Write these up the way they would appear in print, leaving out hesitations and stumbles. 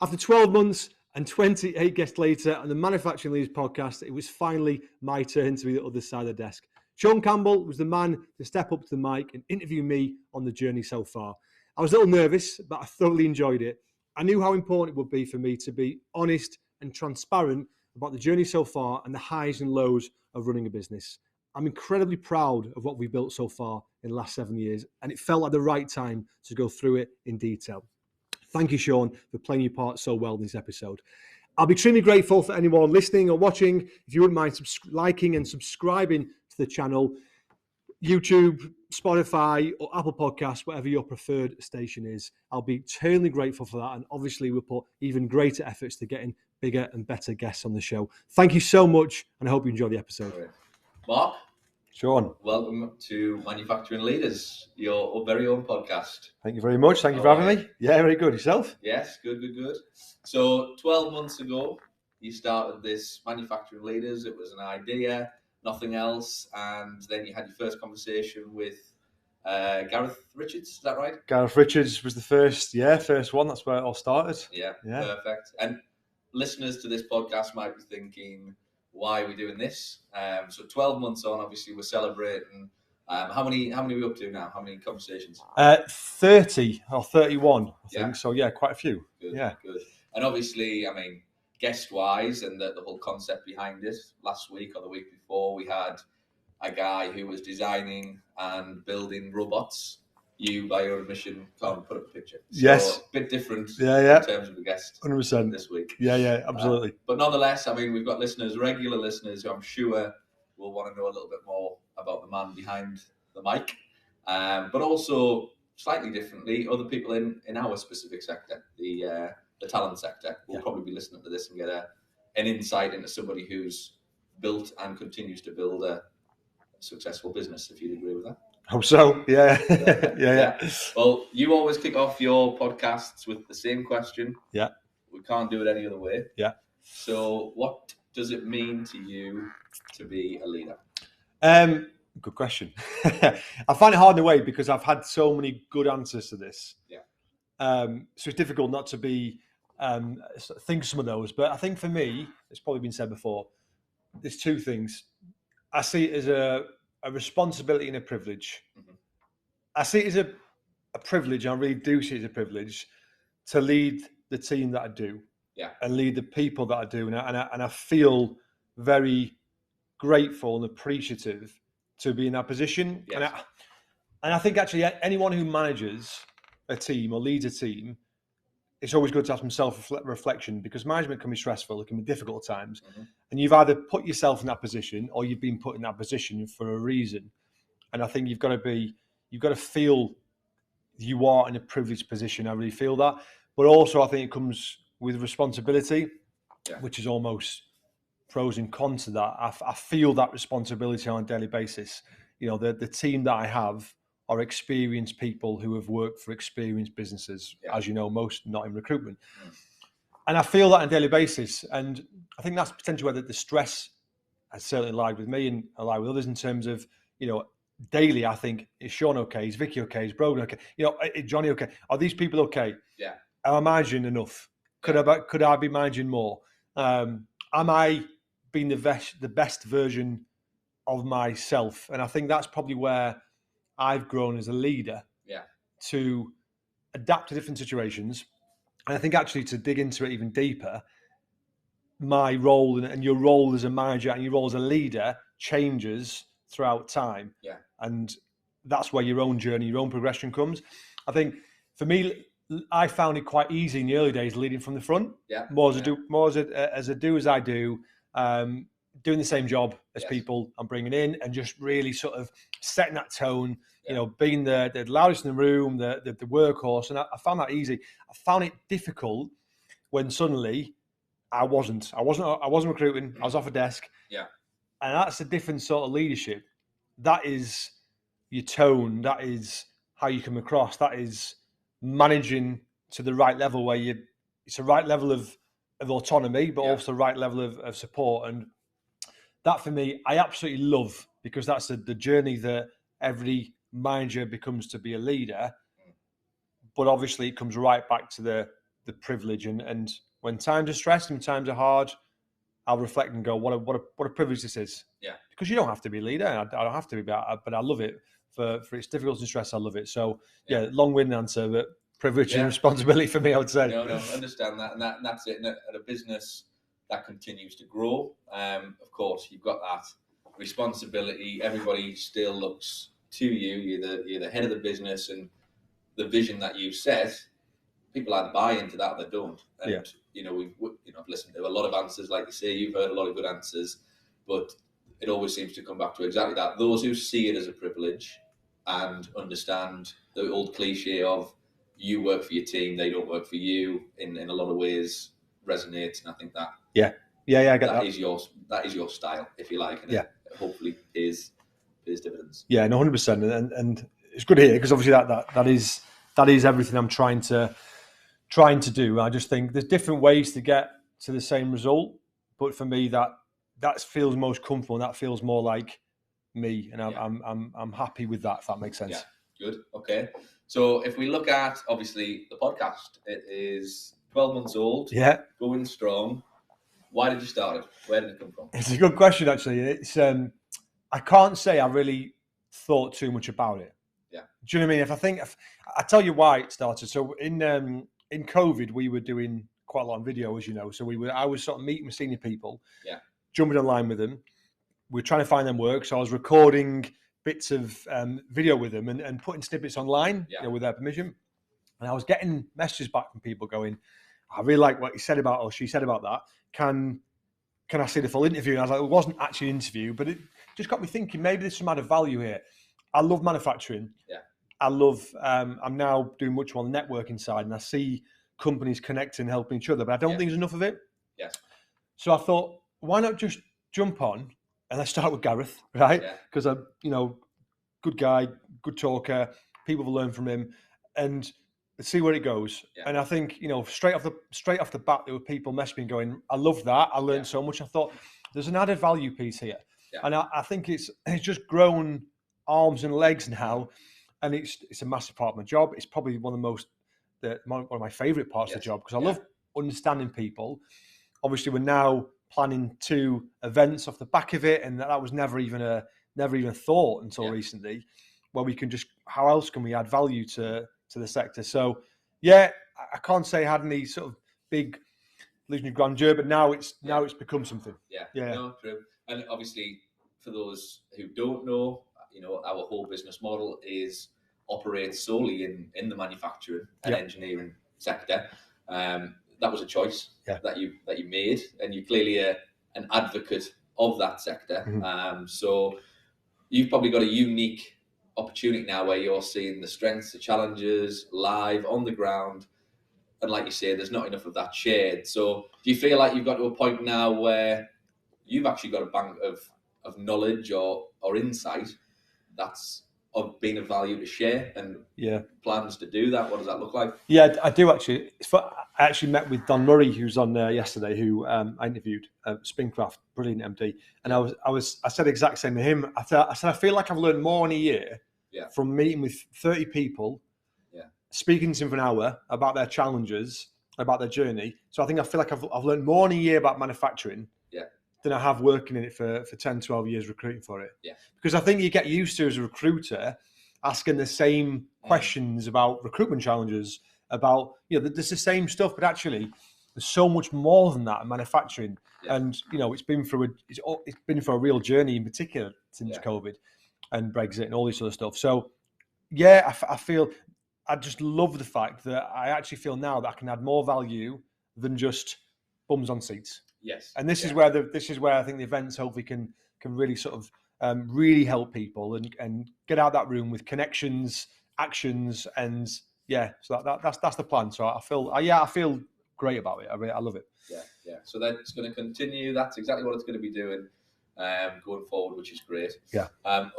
After 12 months and 28 guests later on the Manufacturing Leaders podcast, it was finally my turn to be the other side of the desk. Shaun Campbell was the man to step up to the mic and interview me on the journey so far. I was a little nervous, but I thoroughly enjoyed it. I knew how important it would be for me to be honest and transparent about the journey so far and the highs and lows of running a business. I'm incredibly proud of what we've built so far in the last 7 years, and it felt like the right time to go through it in detail. Thank you, Shaun, for playing your part so well in this episode. I'll be extremely grateful for anyone listening or watching. If you wouldn't mind liking and subscribing to the channel, YouTube, Spotify, or Apple Podcasts, whatever your preferred station is. I'll be eternally grateful for that. And obviously, we'll put even greater efforts to getting bigger and better guests on the show. Thank you so much, and I hope you enjoy the episode. Mark. Shaun. Welcome to Manufacturing Leaders, your very own podcast. Thank you very much. Thank you for having me. Yeah, very good. Yourself? Yes, good. So 12 months ago, you started this Manufacturing Leaders. It was an idea, nothing else. And then you had your first conversation with Gareth Richards. Is that right? Gareth Richards was the first one. That's where it all started. Yeah, perfect. And listeners to this podcast might be thinking, why are we doing this? So 12 months on, obviously we're celebrating. How many are we up to now? How many conversations? 30 or 31, I think. So yeah, quite a few. Good. And obviously, I mean, guest-wise and the whole concept behind it, last week or the week before, we had a guy who was designing and building robots. You, by your admission, can't put up a picture. So yes. A bit different in terms of the guest 100%. This week. Yeah, absolutely. But nonetheless, I mean, we've got regular listeners who I'm sure will want to know a little bit more about the man behind the mic. But also, slightly differently, other people in our specific sector, the talent sector, will probably be listening to this and get an insight into somebody who's built and continues to build a successful business, if you'd agree with that. Hope so. Yeah. Well, you always kick off your podcasts with the same question. Yeah. We can't do it any other way. Yeah. So what does it mean to you to be a leader? Good question. I find it hard in a way because I've had so many good answers to this. Yeah. So it's difficult not to be think of some of those. But I think for me, it's probably been said before, there's two things. I see it as a responsibility and a privilege. Mm-hmm. I see it as a privilege, and I really do see it as a privilege to lead the team that I do, and lead the people that I do, and I feel very grateful and appreciative to be in that position. Yes. And I think actually anyone who manages a team or leads a team, it's always good to have some self-reflection, because management can be stressful, it can be difficult at times. Mm-hmm. And you've either put yourself in that position or you've been put in that position for a reason. And I think you've got to feel you are in a privileged position. I really feel that. But also I think it comes with responsibility, which is almost pros and cons to that. I feel that responsibility on a daily basis. You know, the team that I have are experienced people who have worked for experienced businesses, as you know, most not in recruitment. And I feel that on a daily basis. And I think that's potentially where the stress has certainly lied with me and lied with others in terms of, you know, daily, I think, is Shaun okay? Is Vicky okay? Is Brogan okay? You know, is Johnny okay? Are these people okay? Yeah. Am I managing enough? Could I be managing more? Am I being the best version of myself? And I think that's probably where I've grown as a leader, to adapt to different situations. And I think actually to dig into it even deeper, my role and your role as a manager and your role as a leader changes throughout time. Yeah. And that's where your own journey, your own progression comes. I think for me, I found it quite easy in the early days leading from the front. Yeah. More as I do, doing the same job as people I'm bringing in, and just really sort of setting that tone, you know, being the loudest in the room, the workhorse. And I found that easy. I found it difficult when suddenly I wasn't recruiting. I was off a desk. Yeah. And that's a different sort of leadership. That is your tone. That is how you come across. That is managing to the right level where it's the right level of autonomy, but also the right level of support. And that for me, I absolutely love, because that's the journey that every manager becomes to be a leader. But obviously it comes right back to the the privilege. And when times are stressed and times are hard, I'll reflect and go, what a privilege this is. Yeah. Because you don't have to be a leader. I don't have to be, but I love it for its difficulty and stress. I love it. So yeah, long-winded answer, but privilege and responsibility for me, I would say. No, understand that, and that's it. And at a business that continues to grow, of course, you've got that responsibility. Everybody still looks to you. You're the head of the business, and the vision that you set, people either buy into that or they don't. And I've listened to a lot of answers, like you say, you've heard a lot of good answers, but it always seems to come back to exactly that. Those who see it as a privilege and understand the old cliche of you work for your team, they don't work for you, in a lot of ways resonates. And I think that I get that. Is your style, if you like, and it hopefully pays dividends. Yeah, no, 100%. And it's good to hear, because obviously that is everything I'm trying to do. I just think there's different ways to get to the same result, but for me that feels most comfortable, and that feels more like me, and I'm happy with that, if that makes sense. Yeah, good. Okay. So if we look at, obviously, the podcast, it is 12 months old. Yeah. Going strong. Why did you start it? Where did it come from? It's a good question, actually. It's I can't say I really thought too much about it. Yeah. Do you know what I mean? I tell you why it started. So in COVID, we were doing quite a lot of video, as you know. So I was sort of meeting with senior people, jumping online with them. We were trying to find them work. So I was recording bits of video with them and putting snippets online, with their permission. And I was getting messages back from people going, I really like what he said about, or she said about that. Can I see the full interview? And I was like, it wasn't actually an interview, but it just got me thinking, maybe there's some added value here. I love manufacturing. Yeah. I love, I'm now doing much more on the networking side, and I see companies connecting, helping each other, but I don't think there's enough of it. Yes. So I thought, why not just jump on, and let's start with Gareth, right? Because I'm, good guy, good talker, people will learn from him, and let's see where it goes. Yeah. And I think, straight off the bat, there were people messaging me going, I love that. I learned so much. I thought there's an added value piece here. Yeah. And I think it's just grown arms and legs now. And it's a massive part of my job. It's probably one of my favorite parts of the job, because I love understanding people. Obviously, we're now planning 2 events off the back of it, and that was never even thought until recently, where we can just, how else can we add value to the sector? So I can't say I had any sort of big illusion of grandeur, but now it's become something. No, true. And obviously, for those who don't know, our whole business model operates solely in the manufacturing and engineering sector. That was a choice that you made, and you're clearly an advocate of that sector. Mm-hmm. So you've probably got a unique opportunity now where you're seeing the strengths, the challenges live on the ground, and like you say, there's not enough of that shared. So do you feel like you've got to a point now where you've actually got a bank of knowledge or insight that's of being of value to share, and plans to do that? What does that look like? Yeah, I do actually. I actually met with Don Murray, who's on yesterday, who I interviewed, Spincraft, brilliant MD, and I said the exact same to him. I said I feel like I've learned more in a year from meeting with 30 people, speaking to them for an hour about their challenges, about their journey. So I feel like I've learned more in a year about manufacturing than I have working in it for 10, 12 years recruiting for it. Yeah. Because I think you get used to, as a recruiter, asking the same questions about recruitment challenges, about, there's the same stuff, but actually there's so much more than that in manufacturing. Yeah. And, it's been for a real journey, in particular since COVID and Brexit and all this other stuff. So I feel, I just love the fact that I actually feel now that I can add more value than just bums on seats. Yes. And this is where I think the events hopefully can really sort of really help people and get out that room with connections, actions, and so that's the plan. So I feel great about it. I love it. Yeah. So that's going to continue. That's exactly what it's going to be doing going forward, which is great. Yeah.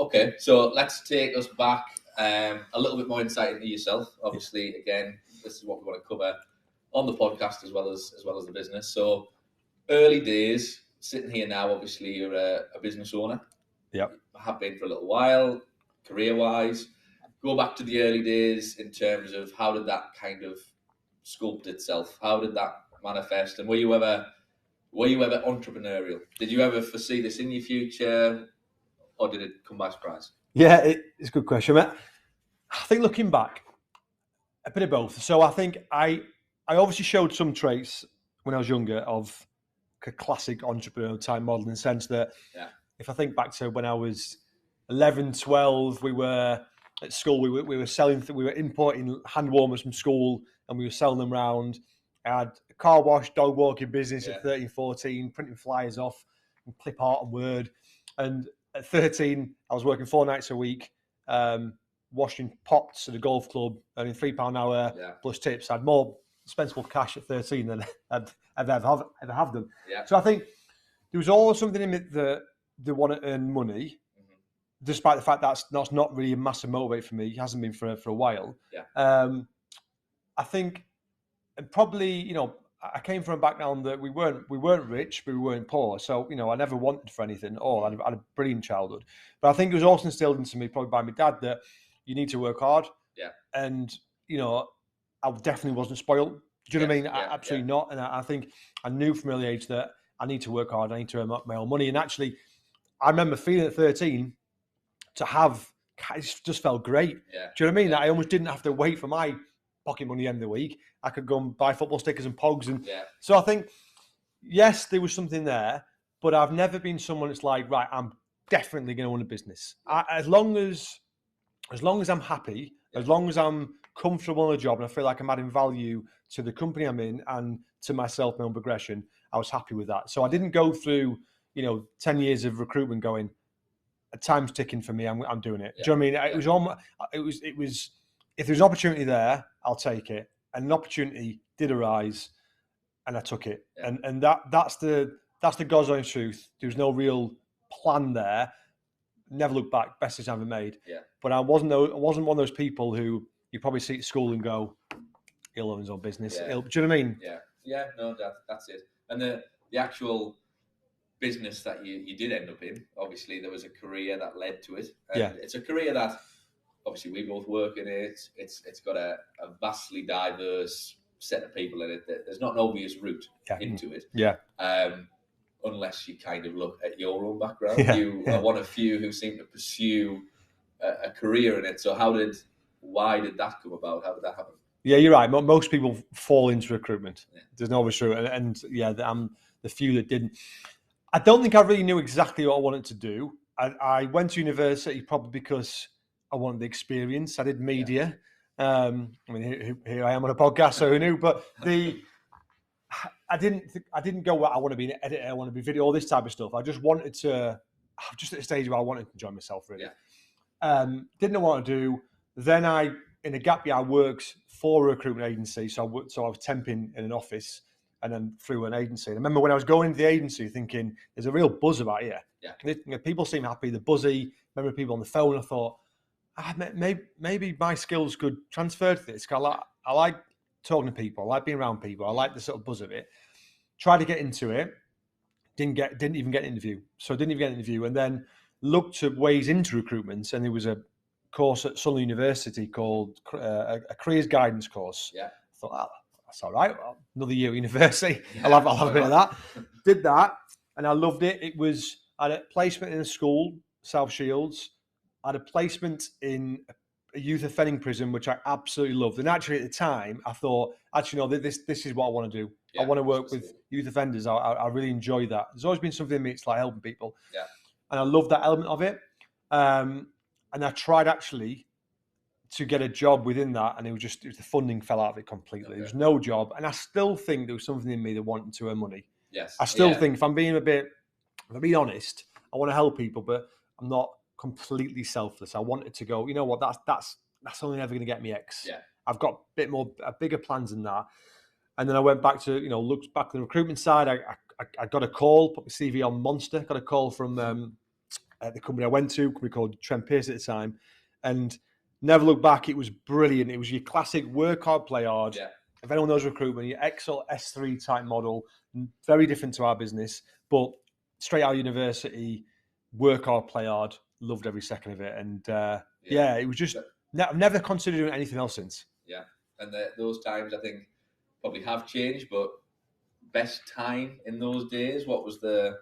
Okay. So let's take us back a little bit more insight into yourself. Obviously, again, this is what we want to cover on the podcast as well as the business. So, early days, sitting here now, obviously you're a business owner. Yeah. Have been for a little while, career-wise. Go back to the early days in terms of how did that kind of sculpt itself? How did that manifest? And were you ever entrepreneurial? Did you ever foresee this in your future, or did it come by surprise? Yeah, it's a good question. I think looking back, a bit of both. So I think I obviously showed some traits when I was younger of a classic entrepreneurial type model, in the sense that if I think back to when I was 11, 12, we were at school, we were selling, we were importing hand warmers from school and we were selling them around. I had a car wash, dog walking business at 13, 14, printing flyers off and clip art and Word. And at 13, I was working 4 nights a week, washing pots at a golf club, earning £3 an hour plus tips. I had more dispensable cash at 13 than I'd ever have done. Yeah. So I think there was always something in it that they want to earn money, despite the fact that's not really a massive motivator for me. It hasn't been for a while. Yeah. I think, and probably, I came from a background that we weren't rich, but we weren't poor. So, I never wanted for anything at all. I had a brilliant childhood. But I think it was also instilled into me, probably by my dad, that you need to work hard. Yeah. And, I definitely wasn't spoiled. Do you know what I mean? Absolutely not. And I think I knew from early age that I need to work hard. I need to earn my own money. And actually, I remember feeling at 13 to have, it just felt great. Yeah. Do you know what I mean? That I almost didn't have to wait for my pocket money at the end of the week. I could go and buy football stickers and pogs. And so I think, yes, there was something there, but I've never been someone that's like, right, I'm definitely going to own a business. As long as I'm happy, as long as I'm comfortable in a job and I feel like I'm adding value to the company I'm in and to myself, my own progression, I was happy with that. So I didn't go through, 10 years of recruitment going, time's ticking for me, I'm doing it. Do you know what I mean? It was, if there's an opportunity there, I'll take it. And an opportunity did arise and I took it. Yeah. And that's the God's honest truth. There was no real plan there. Never looked back. Best decision I've ever made. Yeah. But I wasn't one of those people who you probably see at school and go, he'll own his own business. Yeah. Do you know what I mean? Yeah. Yeah. No, that's it. And the actual business that you did end up in, obviously there was a career that led to it. And it's a career that obviously we both work in it. It's got a vastly diverse set of people in it. There's not an obvious route into it. Yeah. Unless you kind of look at your own background. You are one of few who seem to pursue a career in it. So why did that come about? How did that happen? Yeah, you're right. Most people fall into recruitment. Yeah. There's no obvious route. And I'm the few that didn't. I don't think I really knew exactly what I wanted to do. I went to university probably because I wanted the experience. I did media. Yeah. Here I am on a podcast, so who knew? But I didn't go, well, I want to be an editor, I want to be video, all this type of stuff. I just wanted to, just at a stage where I wanted to enjoy myself, really. Yeah. Didn't know what to do. Then in a gap year, I worked for a recruitment agency. So I was temping in an office and then through an agency. And I remember when I was going into the agency thinking, there's a real buzz about here. Yeah. People seem happy, they're buzzy. I remember people on the phone, I thought, maybe my skills could transfer to this. I like talking to people, I like being around people, I like the sort of buzz of it. Tried to get into it, didn't even get an interview. So I didn't even get an interview, and then looked at ways into recruitment, and there was a course at Sunderland University called a careers guidance course. Yeah. I thought, that's all right. Well, another year at university. Yeah, I'll have a bit of that. Did that, and I loved it. I had a placement in a school, South Shields. I had a placement in a youth offending prison, which I absolutely loved. And actually, at the time, I thought, no, this is what I want to do. Yeah, I want to work with youth offenders. I really enjoy that. There's always been something in me. It's like helping people. Yeah. And I love that element of it. And I tried actually to get a job within that, and the funding fell out of it completely. Okay. There was no job. And I still think there was something in me that wanted to earn money. Yes. I still think, if I'm being honest, I want to help people, but I'm not completely selfless. I wanted to go, you know what, that's only never going to get me X. Yeah. I've got bigger plans than that. And then I went back to, looked back at the recruitment side. I got a call, put my CV on Monster, got a call from the company I went to, a company called Trent Pierce at the time, and never looked back. It was brilliant. It was your classic work hard, play hard. Yeah. If anyone knows recruitment, your Excel S3 type model, very different to our business, but straight out of university, work hard, play hard. Loved every second of it. And it was just, I've never considered doing anything else since. Yeah. And those times, I think, probably have changed, but best time in those days? What was the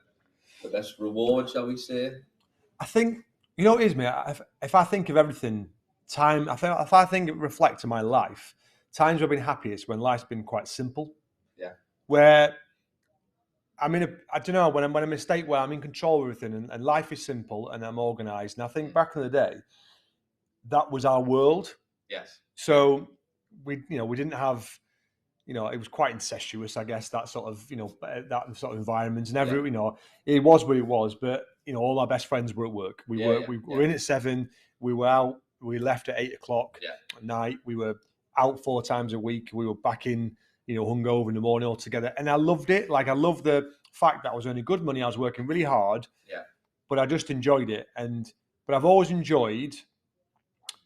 best reward, shall we say? I think, you know what it is, mate? If I think of everything, time, if I think reflect on my life, times I've been happiest when life's been quite simple. Yeah. Where I'm in I don't know, when I'm in a state where I'm in control of everything and life is simple and I'm organised. And I think back in the day, that was our world. Yes. So we didn't have, it was quite incestuous, I guess, that sort of, that sort of environment. And it was what it was. But, all our best friends were at work. We were in at 7, we were out, we left at 8:00 at night. We were out 4 times a week. We were back in, hungover in the morning all together. And I loved it. Like, I loved the fact that I was earning good money. I was working really hard. Yeah. But I just enjoyed it. But I've always enjoyed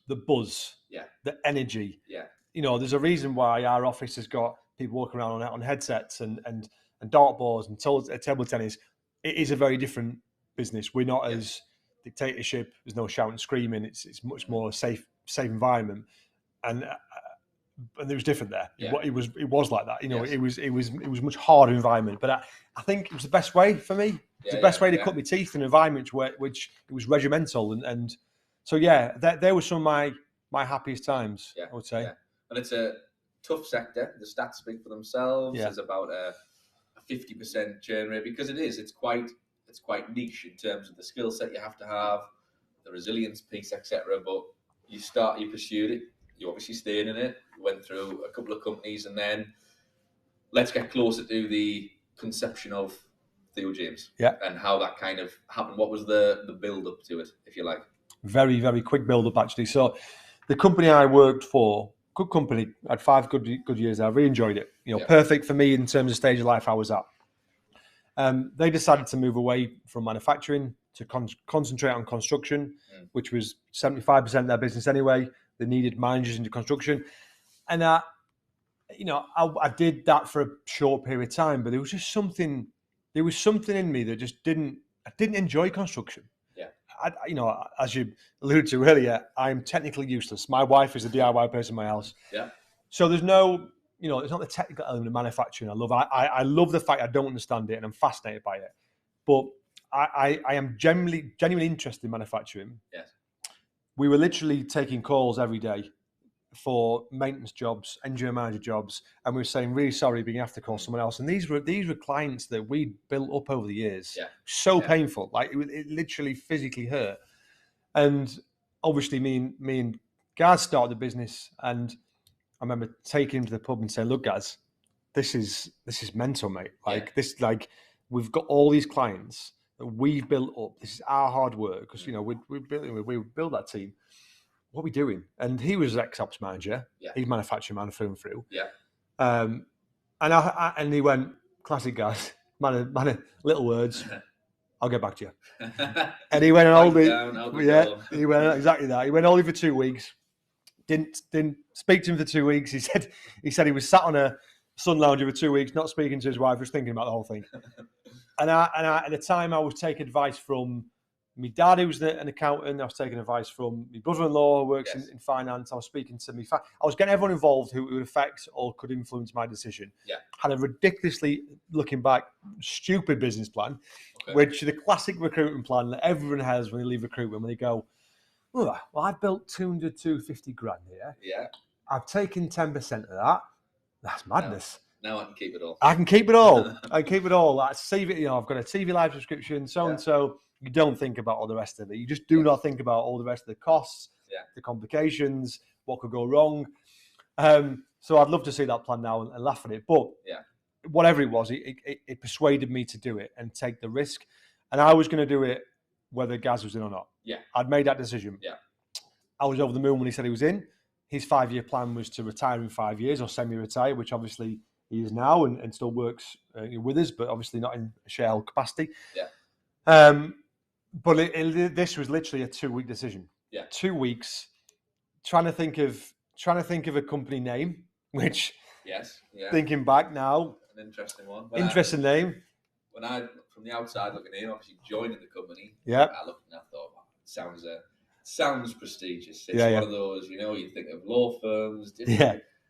the buzz, the energy. Yeah. There's a reason why our office has got people walking around on headsets and dartboards and table tennis. It is a very different business. We're not as dictatorship. There's no shouting and screaming. It's much more safe environment, and it was different there. Yeah. It was like that. It was much harder environment. But I think it was the best way for me. It's the best way to cut my teeth in an environment which it was regimental and so there were some of my happiest times. I would say. Yeah. And it's a tough sector. The stats speak for themselves. Yeah. There's about a 50% churn rate because it is. It's quite niche in terms of the skill set you have to have, the resilience piece, etc. But you pursued it. You obviously stayed in it. You went through a couple of companies, and then let's get closer to the conception of Theo James. Yeah. And how that kind of happened. What was the build up to it, if you like? Very, very quick build up actually. So the company I worked for, good company. I had 5 good years there. I really enjoyed it. Perfect for me in terms of stage of life I was at. They decided to move away from manufacturing to concentrate on construction, which was 75% of their business anyway. They needed managers into construction. And, I did that for a short period of time, but there was something in me that just I didn't enjoy construction. As you alluded to earlier, I'm technically useless. My wife is a DIY person in my house. Yeah. So there's no, it's not the technical element of manufacturing. I love the fact I don't understand it and I'm fascinated by it. But I am genuinely interested in manufacturing. Yes. We were literally taking calls every day for maintenance jobs, engineer manager jobs, and we were saying, really sorry, being have to call someone else. And these were clients that we built up over the years. Yeah. So painful, like it literally physically hurt. And obviously, me and Gaz started the business, and I remember taking him to the pub and saying, "Look, Gaz, this is mental, mate. We've got all these clients that we've built up. This is our hard work because we built that team. What are we doing?" And he was ex-ops manager. Yeah. He's manufacturing man through and through. Yeah. And he went, classic guys, man of little words. I'll get back to you. And he went on holiday. He went exactly that. He went holiday for 2 weeks. Didn't speak to him for 2 weeks. He said he was sat on a sun lounger for 2 weeks, not speaking to his wife, just thinking about the whole thing. And at the time, I was taking advice from my dad, who was an accountant. I was taking advice from my brother-in-law, who works in finance. I was speaking to me. I was getting everyone involved who would affect or could influence my decision. Yeah. Had a ridiculously, looking back, stupid business plan, which the classic recruitment plan that everyone has when they leave recruitment, when they go, "Oh, well, I've built 250 grand here. Yeah. I've taken 10% of that. That's madness. Now I can keep it all. I can keep it all. I can keep it all. I've got a TV live subscription, so and so. You don't think about all the rest of it. You just do not think about all the rest of the costs, the complications, what could go wrong. So I'd love to see that plan now and laugh at it. But whatever it was, it persuaded me to do it and take the risk. And I was going to do it whether Gaz was in or not. Yeah. I'd made that decision. Yeah. I was over the moon when he said he was in. His 5-year plan was to retire in 5 years or semi-retire, which obviously he is now and still works with us, but obviously not in a shareholder capacity. Yeah. But this was literally a 2-week decision. Yeah. 2 weeks trying to think of a company name, which thinking back now, an interesting one. Interesting name. When I from the outside looking in, obviously joining the company, I looked and I thought, wow, sounds prestigious. It's one of those, you think of law firms,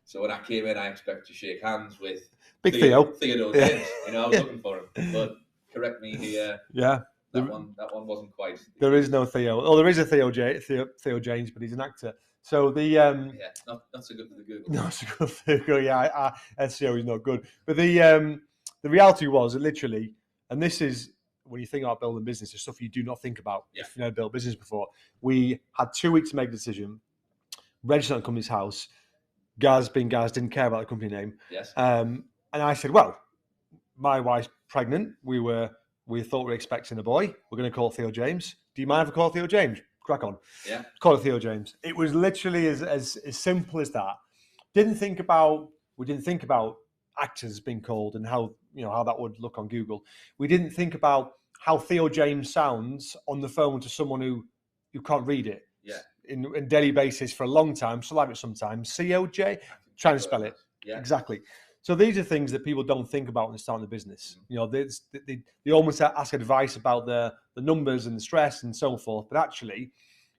So when I came in, I expected to shake hands with Big Theo. Theo Yeah. James. You know, I was looking for him. But correct me here. Yeah. That one wasn't quite. There is no Theo. Oh, there is a Theo James, but he's an actor. So the Yeah, not so good for the Google. no, it's a good Theo. Yeah, SEO is not good. But the reality was that literally, and this is when you think about building business, the stuff you do not think about if you've never built business before. We had 2 weeks to make a decision, registered on the company's house. Gaz, being Gaz, didn't care about the company name. Yes. And I said, well, my wife's pregnant. We thought we were expecting a boy. We're going to call it Theo James. Do you mind if I call it Theo James? Crack on. Yeah. Call it Theo James. It was literally as simple as that. We didn't think about actors being called and how that would look on Google. We didn't think about how Theo James sounds on the phone to someone who can't read it. Yeah. In daily basis for a long time. Still have it sometimes. COJ. Trying to spell it. Yeah. Exactly. So these are things that people don't think about when they start the business. They almost ask advice about the numbers and the stress and so forth. But actually,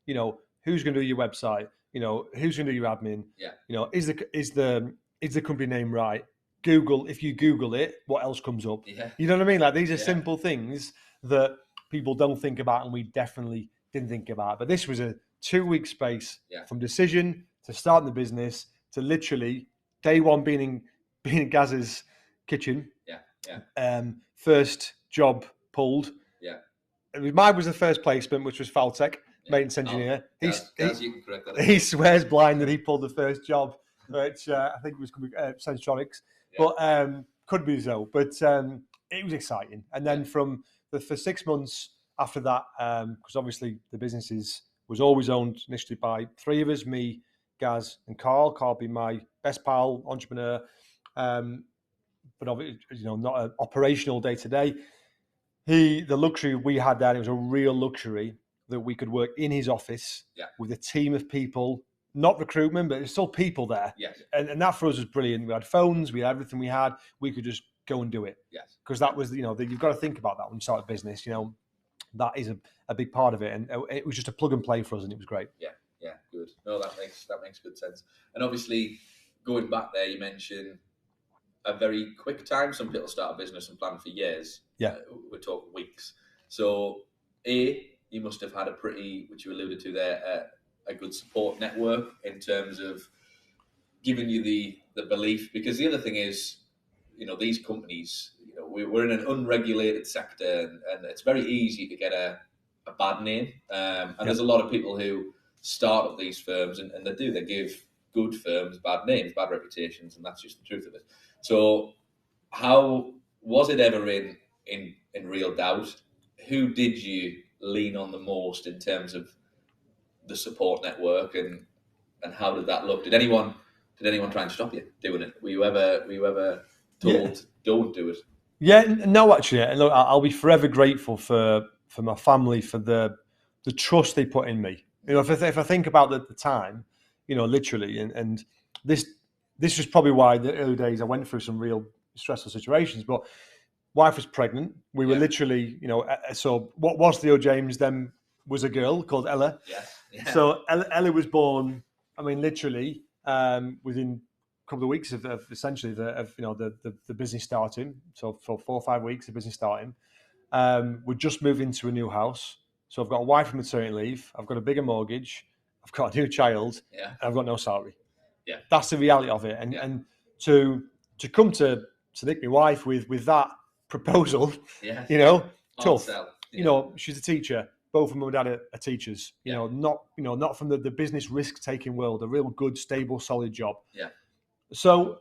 who's going to do your website? Who's going to do your admin? Yeah. Is the company name right? Google. If you Google it, what else comes up? Yeah. You know what I mean? Like these are simple things that people don't think about, and we definitely didn't think about. But this was a 2-week space from decision to starting the business to literally day one being in Gaz's kitchen. Yeah. First job pulled. Yeah. Mine was the first placement, which was Faltech, maintenance engineer. Gaz, you can correct that. He swears blind that he pulled the first job, which I think it was Sensoronics, but could be so. But it was exciting. And then for 6 months after that, because obviously the business was always owned initially by 3 of us, me, Gaz, and Carl. Carl being my best pal, entrepreneur. But obviously, not an operational day to day. The luxury we had there, it was a real luxury that we could work in his office with a team of people, not recruitment, but there's still people there. Yes. And that for us was brilliant. We had phones, we had everything we had. We could just go and do it. Yes. Because that was, you've got to think about that when you start a business. That is a big part of it. And it was just a plug and play for us, and it was great. Yeah, good. No, that makes good sense. And obviously, going back there, you mentioned a very quick time. Some people start a business and plan for years. Yeah. We're talking weeks. So, you must have had which you alluded to there, a good support network in terms of giving you the belief. Because the other thing is, these companies, we're in an unregulated sector, and it's very easy to get a bad name. And there's a lot of people who start up these firms, and they give good firms bad names, bad reputations, and that's just the truth of it. So how was it ever in real doubt? Who did you lean on the most in terms of the support network, and how did that look? Did anyone try and stop you doing it? Were you ever told don't do it? Yeah, no, actually, and look, I'll be forever grateful for my family for the trust they put in me. If I think about the time, literally, and this was probably why the early days I went through some real stressful situations. But wife was pregnant. We were literally, so what was Theo James then was a girl called Ella. Yeah. So Ella was born. I mean, literally within a couple of weeks of essentially the business starting. So for 4 or 5 weeks, the business starting. We just moved into a new house. So I've got a wife on maternity leave. I've got a bigger mortgage. I've got a new child. Yeah. And I've got no salary. Yeah. That's the reality of it. And to come to Nick, my wife, with that proposal, tough. She's a teacher. Both of mum and dad are teachers. Not from the business risk taking world. A real good, stable, solid job. Yeah. So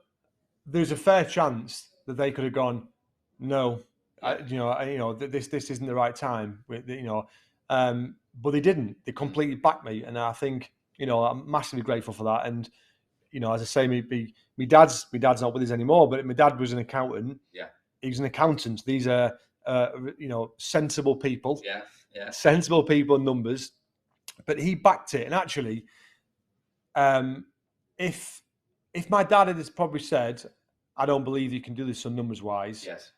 there's a fair chance that they could have gone, no. This isn't the right time. But they didn't. They completely backed me, and I think I'm massively grateful for that. And as I say, my dad's not with us anymore, but my dad was an accountant. Yeah, he was an accountant. These are sensible people. Yeah. Sensible people, numbers. But he backed it, and actually, if my dad had probably said, "I don't believe you can do this on numbers wise," yes,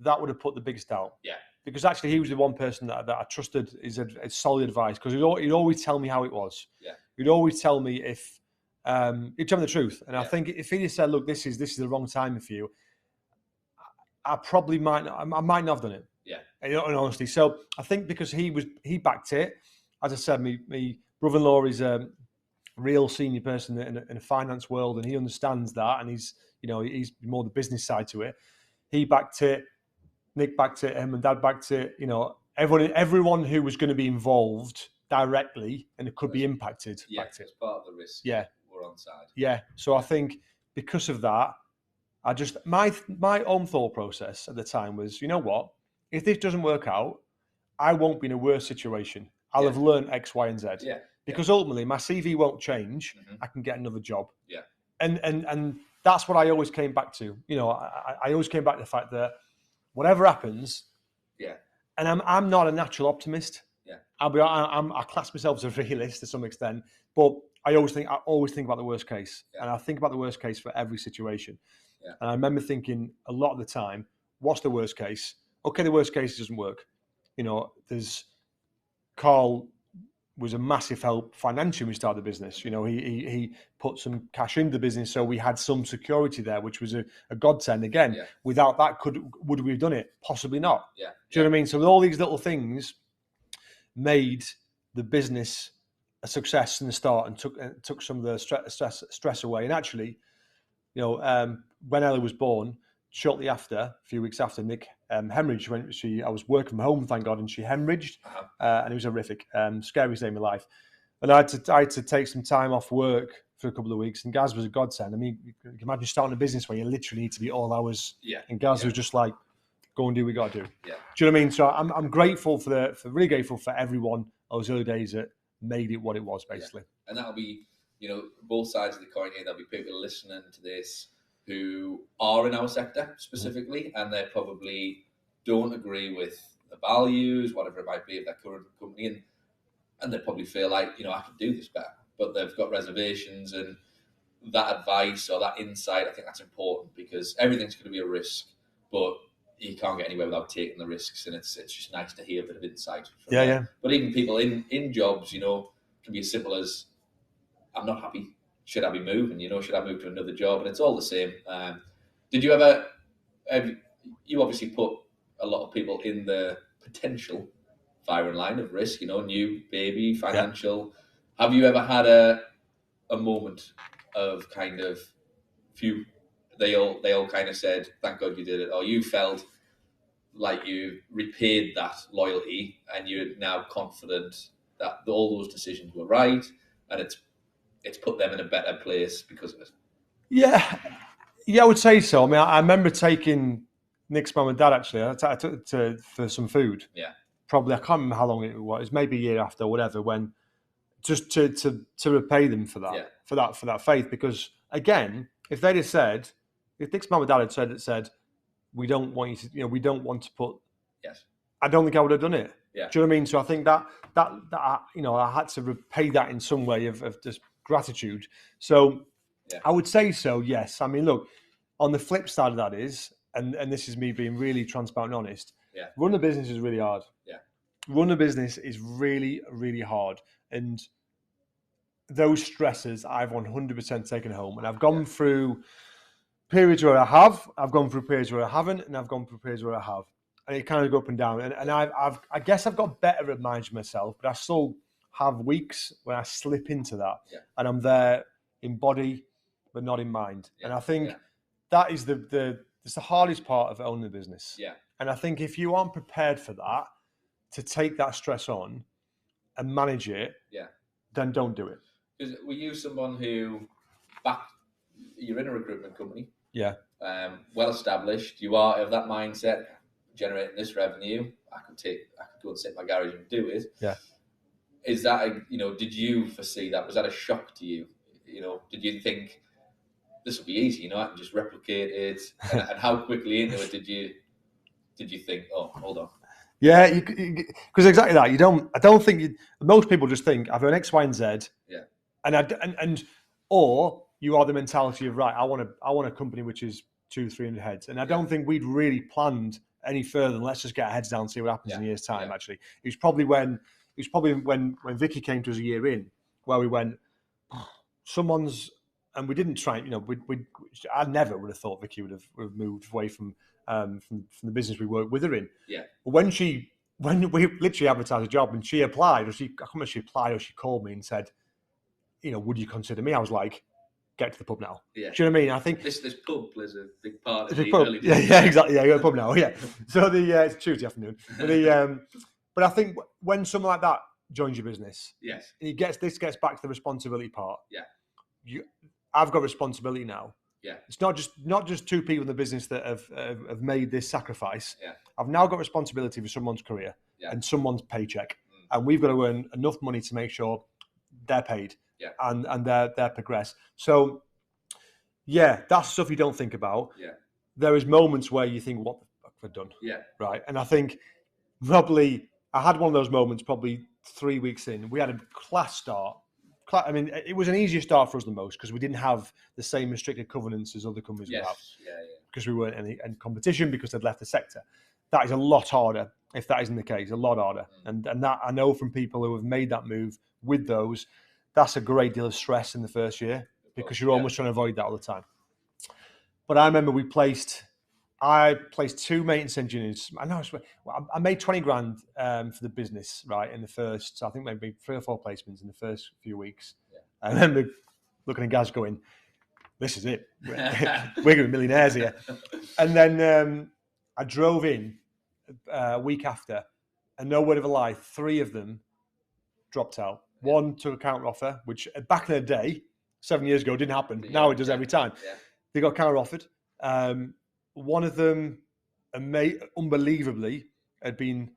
that would have put the biggest doubt. Yeah. Because actually he was the one person that I trusted his solid advice, because he'd always tell me how it was. Yeah. He'd always tell me if He'd tell me the truth. And I Yeah. think if he just said, look, this is the wrong time for you, I probably might not, I might not have done it. Yeah. In honesty. So I think because he backed it, as I said, my brother-in-law is a real senior person in a finance world, and he understands that, and he's more the business side to it. He backed it, Nick backed it, him and Dad backed it. Everyone who was going to be involved directly and it could be impacted backed it. As part of the risk. Yeah, we're on side. Yeah. So I think because of that, I just my own thought process at the time was, you know what? If this doesn't work out, I won't be in a worse situation. I'll have learned X, Y, and Z. Yeah. Because ultimately, my CV won't change. I can get another job. Yeah. And that's what I always came back to. I always came back to the fact that whatever happens. Yeah. And I'm not a natural optimist. Yeah. I class myself as a realist to some extent, but I always think about the worst case, and I think about the worst case for every situation. Yeah. And I remember thinking a lot of the time, what's the worst case? Okay, the worst case doesn't work. There's Carl was a massive help financially when we started the business. He put some cash into the business, so we had some security there, which was a godsend. Again, without that, would we have done it? Possibly not. Yeah. Do you know what I mean? So all these little things made the business a success in the start and took some of the stress away. And actually, when Ellie was born, shortly after, a few weeks after, Nick hemorrhaged. I was working from home, thank God, and she hemorrhaged, and it was horrific, scariest day of my life. And I had to take some time off work for a couple of weeks, and Gaz was a godsend. I mean, you can imagine starting a business where you literally need to be all hours. Yeah. And Gaz was just like, go and do what we got to do. Yeah. Do you know what I mean? So I'm grateful really grateful for everyone those early days that made it what it was, basically. Yeah. And that'll be, both sides of the coin here. There'll be people listening to this who are in our sector specifically, and they probably don't agree with the values, whatever it might be, of their current company, and they probably feel like, I could do this better, but they've got reservations. And that advice or that insight, I think that's important, because everything's going to be a risk, but you can't get anywhere without taking the risks, and it's just nice to hear a bit of insight from them. Yeah. But even people in jobs, can be as simple as, I'm not happy. Should I be moving? Should I move to another job? And it's all the same. Did you ever? You obviously put a lot of people in the potential firing line of risk. New baby, financial. Yeah. Have you ever had a moment of kind of few? They all kind of said, "Thank God you did it," or you felt like you repaid that loyalty, and you're now confident that all those decisions were right, and it's put them in a better place because of it. Yeah, I would say so. I mean, I remember taking Nick's mum and dad, actually. I took it for some food. Yeah. Probably, I can't remember how long it was. Maybe a year after, or whatever. When just to repay them for that, for that faith. Because again, if they'd have said, if Nick's mum and dad had said, we don't want you to, we don't want to put. Yes. I don't think I would have done it. Yeah. Do you know what I mean? So I think that I had to repay that in some way of just gratitude. So I would say so, yes. I mean, look, on the flip side of that is, and this is me being really transparent and honest, run a business is really hard. Yeah. Run a business is really, really hard. And those stresses I've 100% taken home. And I've gone through periods where I have, I've gone through periods where I haven't, and I've gone through periods where I have. And it kind of go up and down. And I guess I've got better at managing myself, but I still have weeks when I slip into that. Yeah. And I'm there in body, but not in mind. Yeah. And I think that is it's the hardest part of owning a business. Yeah. And I think if you aren't prepared for that, to take that stress on and manage it, then don't do it. Because were you someone who you're in a recruitment company? Yeah. Well established. You are of that mindset, generating this revenue. I could go and sit in my garage and do it. Yeah. Is that did you foresee that? Was that a shock to you? Did you think this will be easy? I can just replicate it. And how quickly into it did you think? Oh, hold on. Yeah, because exactly that. I don't think most people just think I've earned X, Y, and Z. Yeah. And or you are the mentality of, right, I want a company which is 200-300 heads. And I don't think we'd really planned any further than let's just get our heads down and see what happens in a year's time. Actually, it was probably when Vicky came to us a year in, where we went, and we didn't try, I never would have thought Vicky would have moved away from the business we worked with her in. Yeah. But when we literally advertised a job and she applied, I can't remember if she applied or she called me and said, would you consider me? I was like, get to the pub now. Yeah. Do you know what I mean? I think this pub plays a big part of the the pub. early days. Yeah, exactly. Yeah, you go to the pub now. Yeah. So it's Tuesday afternoon. But I think when someone like that joins your business, yes, and this gets back to the responsibility part. Yeah. I've got responsibility now. Yeah. It's not just two people in the business that have made this sacrifice. Yeah. I've now got responsibility for someone's career and someone's paycheck, and we've got to earn enough money to make sure they're paid and they're progressed. So, that's stuff you don't think about. Yeah. There is moments where you think, what the fuck have I done? Yeah. Right. And I think probably I had one of those moments probably 3 weeks in. We had a class start. I mean, it was an easier start for us than most because we didn't have the same restricted covenants as other companies would have. Because we weren't in competition because they'd left the sector. That is a lot harder if that isn't the case, a lot harder. And that I know from people who have made that move with those, that's a great deal of stress in the first year because you're almost trying to avoid that all the time. But I remember I placed 2 maintenance engineers. I made 20 grand for the business, right, in the first, I think maybe 3 or 4 placements in the first few weeks. Yeah. I remember looking at guys going, this is it. We're going to be millionaires here. And then I drove in a week after, and no word of a lie, 3 of them dropped out. Yeah. 1 took a counter offer, which back in the day, 7 years ago, didn't happen. Yeah. Now it does every time. Yeah. They got counter offered. One of them, unbelievably, had been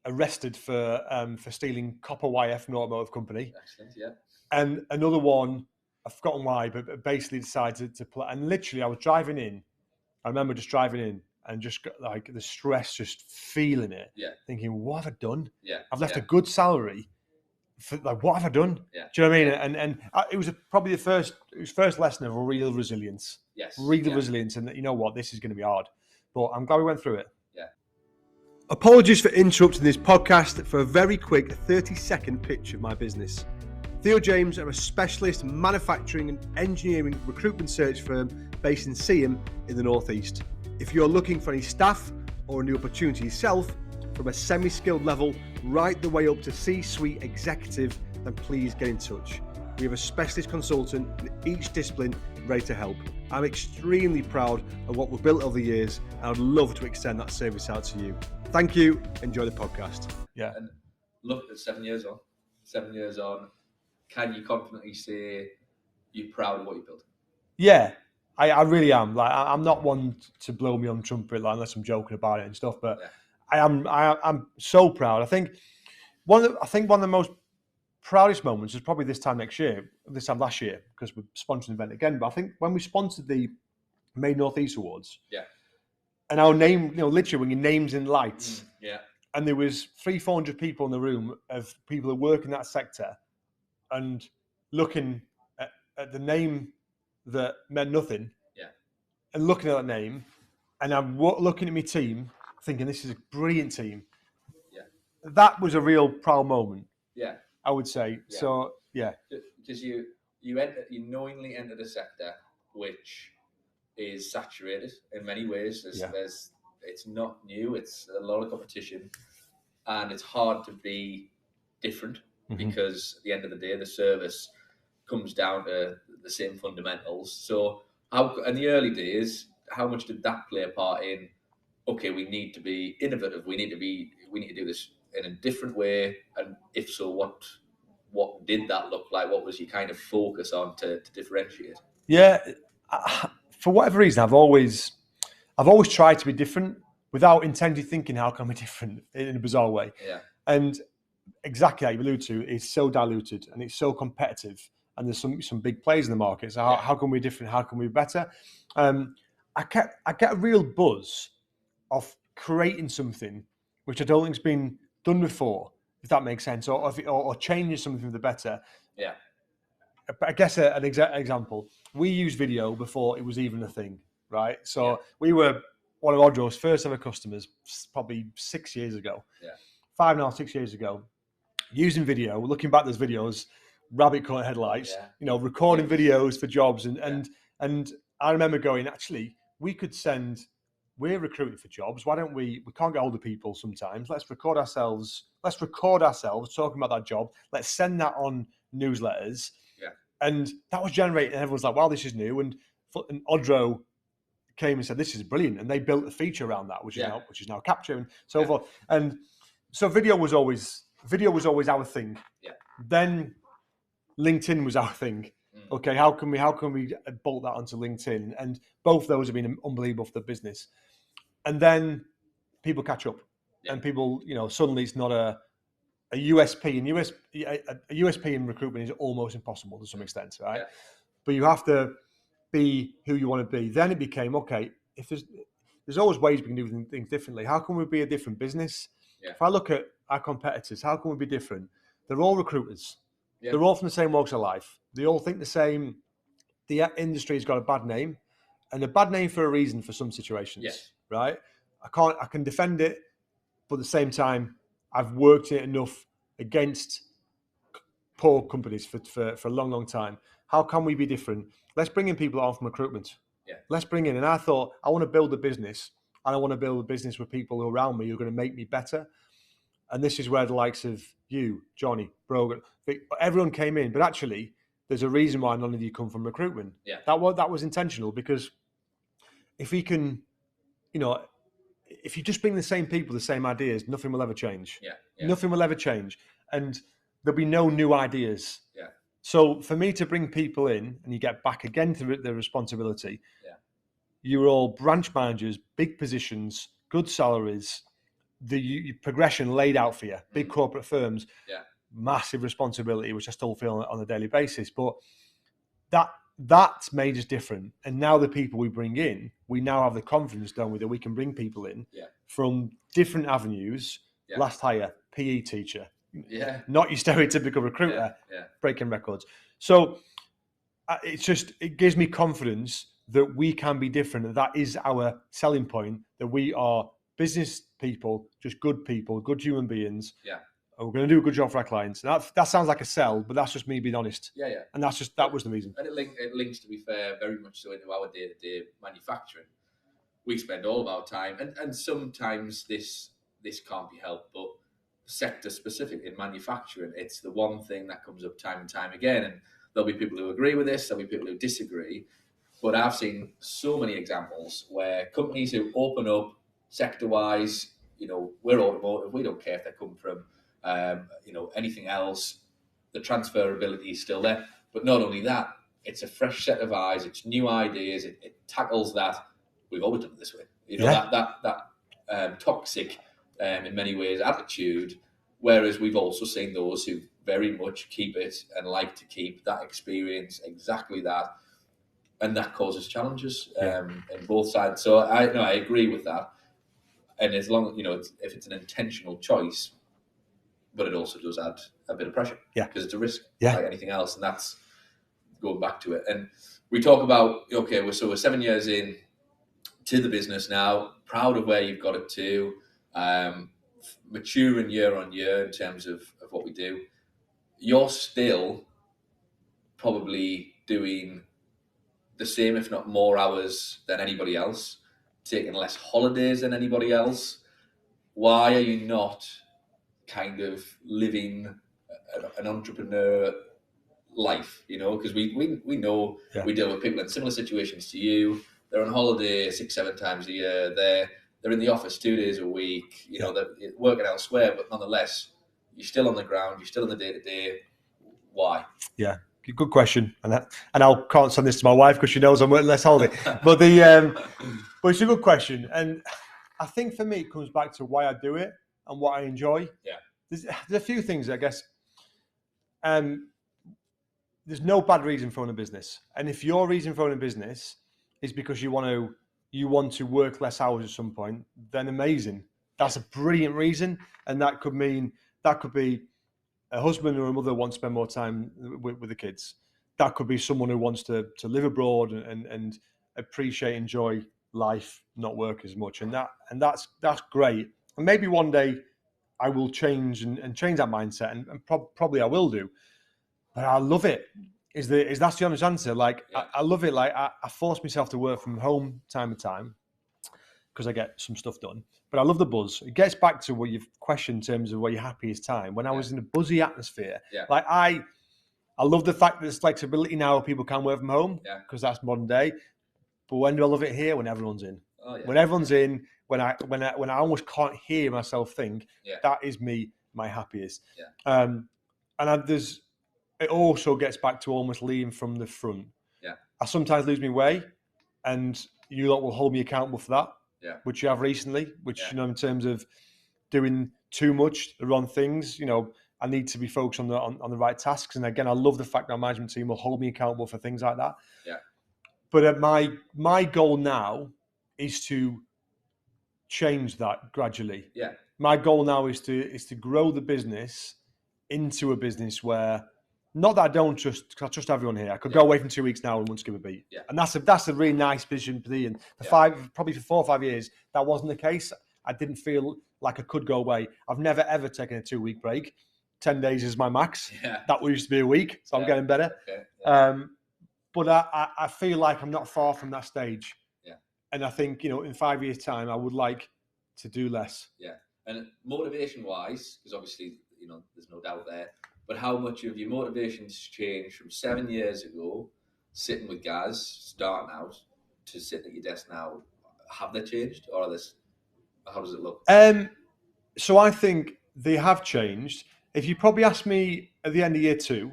arrested for stealing copper wire from an automotive company. Excellent, yeah. And another one, I've forgotten why, but basically decided to play. And literally, I was driving in. I remember just driving in and just got, like, the stress, just feeling it. Yeah. Thinking, what have I done? Yeah. I've left a good salary. What have I done? Yeah. Do you know what I mean? And it was probably the first lesson of real resilience. Yes. Real resilience. And you know what? This is going to be hard. But I'm glad we went through it. Yeah. Apologies for interrupting this podcast for a very quick 30-second pitch of my business. Theo James are a specialist manufacturing and engineering recruitment search firm based in Seaham in the Northeast. If you're looking for any staff or a new opportunity yourself, from a semi-skilled level right the way up to C-suite executive, then please get in touch. We have a specialist consultant in each discipline ready to help. I'm extremely proud of what we've built over the years, and I'd love to extend that service out to you. Thank you. Enjoy the podcast. Yeah. And look at 7 years on, can you confidently say you're proud of what you built? Yeah, I really am. Like, I'm not one to blow me on the trumpet, like, unless I'm joking about it and stuff, but I'm so proud. I think one of the most proudest moments is probably this time last year, because we're sponsoring the event again. But I think when we sponsored the May Northeast Awards, and our name, literally when your name's in lights, and there was 300-400 people in the room of people who work in that sector, and looking at the name that meant nothing, and looking at that name, and I'm looking at my team, thinking this is a brilliant team. Yeah, that was a real proud moment. Yeah, I would say. Yeah. So because you knowingly entered a sector which is saturated in many ways. It's not new. It's a lot of competition, and it's hard to be different because at the end of the day, the service comes down to the same fundamentals. So, in the early days, how much did that play a part in? Okay, we need to be innovative. We need to do this in a different way. And if so, what did that look like? What was your kind of focus on to differentiate? Yeah, for whatever reason, I've always tried to be different without intending thinking how can I be different in a bizarre way. Yeah. And exactly how you allude to, it's so diluted and it's so competitive, and there's some big players in the market. So how can we be different? How can we be better? I get a real buzz of creating something which I don't think's been done before, if that makes sense, or changing something for the better. Yeah. I guess an example. We used video before it was even a thing, right? So we were one of Odro's first ever customers, probably 6 years ago. Yeah. 5.5, 6 years ago, using video. Looking back at those videos, rabbit caught headlights, Yeah. recording Yes. videos for jobs. And I remember going, actually, we're recruiting for jobs. Why don't we can't get hold of people sometimes. Let's record ourselves talking about that job. Let's send that on newsletters. Yeah. And that was generating, and everyone's like, wow, this is new. And Odro came and said, this is brilliant. And they built a feature around that, which is now capture and so forth. And so video was always our thing. Yeah. Then LinkedIn was our thing. Okay, how can we bolt that onto LinkedIn? And both those have been unbelievable for the business. And then people catch up, and people, suddenly it's not a USP. And a USP in recruitment is almost impossible to some extent, right? Yeah. But you have to be who you want to be. Then it became, okay, if there's always ways we can do things differently. How can we be a different business? Yeah. If I look at our competitors, how can we be different? They're all recruiters. Yeah. They're all from the same walks of life. They all think the same. The industry has got a bad name, and a bad name for a reason for some situations, right? I can defend it, but at the same time, I've worked it enough against poor companies for a long, long time. How can we be different? Let's bring in people on from recruitment. Yeah. Let's bring in. And I thought, I want to build a business, and I want to build a business with people who are around me who are going to make me better. And this is where the likes of you, Johnny, Brogan, everyone came in. But actually, there's a reason why none of you come from recruitment. Yeah. That was intentional, because if we can, if you just bring the same people, the same ideas, nothing will ever change. Yeah. Nothing will ever change. And there'll be no new ideas. Yeah. So for me to bring people in, and you get back again to the responsibility, you're all branch managers, big positions, good salaries, the progression laid out for you, big corporate firms, massive responsibility, which I still feel on a daily basis. But that made us different. And now the people we bring in, we now have the confidence, don't we, that we can bring people in from different avenues. Last hire, PE teacher, not your stereotypical recruiter, breaking records. So it gives me confidence that we can be different. And that is our selling point, that we are business people, just good people, good human beings. Yeah. And we're going to do a good job for our clients. That sounds like a sell, but that's just me being honest. Yeah. And that was the reason. And it links, to be fair, very much so into our day-to-day manufacturing. We spend all of our time, and sometimes this can't be helped, but sector specific in manufacturing, it's the one thing that comes up time and time again. And there'll be people who agree with this, there'll be people who disagree. But I've seen so many examples where companies who open up sector-wise, we're automotive, we don't care if they come from, anything else. The transferability is still there. But not only that, it's a fresh set of eyes, it's new ideas, it tackles that. We've always done it this way. That toxic, in many ways, attitude. Whereas we've also seen those who very much keep it and like to keep that experience, exactly that. And that causes challenges in both sides. So I agree with that. And as long as, if it's an intentional choice, but it also does add a bit of pressure. Yeah. Because it's a risk, like anything else. And that's going back to it. And we talk about, we're 7 years in to the business now, proud of where you've got it to, maturing year on year in terms of what we do. You're still probably doing the same, if not more hours than anybody else, taking less holidays than anybody else. Why are you not kind of living an entrepreneur life? Because we know we deal with people in similar situations to you. They're on holiday 6-7 times a year. They're in the office 2 days a week. They're working elsewhere, but nonetheless, you're still on the ground. You're still in the day-to-day. Why? Yeah. Good question, and I can't send this to my wife because she knows I'm working less holiday. But but it's a good question, and I think for me it comes back to why I do it and what I enjoy. Yeah, there's a few things, I guess. There's no bad reason for owning a business, and if your reason for owning a business is because you want to work less hours at some point, then amazing. That's a brilliant reason, and that could be a husband or a mother wants to spend more time with the kids. That could be someone who wants to live abroad and appreciate, enjoy life, not work as much. And that's great. And maybe one day I will change and change that mindset, and probably I will do. but I love it. That's the honest answer. Like, Yeah. I love it. Like, I force myself to work from home time to time because I get some stuff done. But I love the buzz. It gets back to what you've questioned in terms of where your happiest time. When I was in a buzzy atmosphere, Yeah. like I love the fact that there's flexibility now. People can work from home because that's modern day. But when do I love it here? When everyone's in. Oh, yeah. When everyone's in. When I almost can't hear myself think. Yeah. That is me, my happiest. Yeah. It also gets back to almost leading from the front. Yeah. I sometimes lose my way, and you lot will hold me accountable for that. Yeah. Which you have recently. Which Yeah. you know, in terms of doing too much, the wrong things. You know, I need to be focused on the right tasks. And again, I love the fact that our management team will hold me accountable for things like that. Yeah. But my goal now is to change that gradually. Yeah. My goal now is to grow the business into a business where, not that I don't trust, because I trust everyone here. I could go away from 2 weeks now and won't give a beat. Yeah. And that's a really nice position to be in. Probably for 4 or 5 years, that wasn't the case. I didn't feel like I could go away. I've never ever taken a 2-week break. 10 days is my max. Yeah. That used to be a week, so I'm getting better. Okay. Yeah. But I feel like I'm not far from that stage. Yeah. And I think, in 5 years' time, I would like to do less. Yeah. And motivation-wise, because obviously, there's no doubt there, but how much of your motivations changed from 7 years ago, sitting with Gaz, starting out, to sitting at your desk now? Have they changed, or how does it look? So I think they have changed. If you probably asked me at the end of year 2,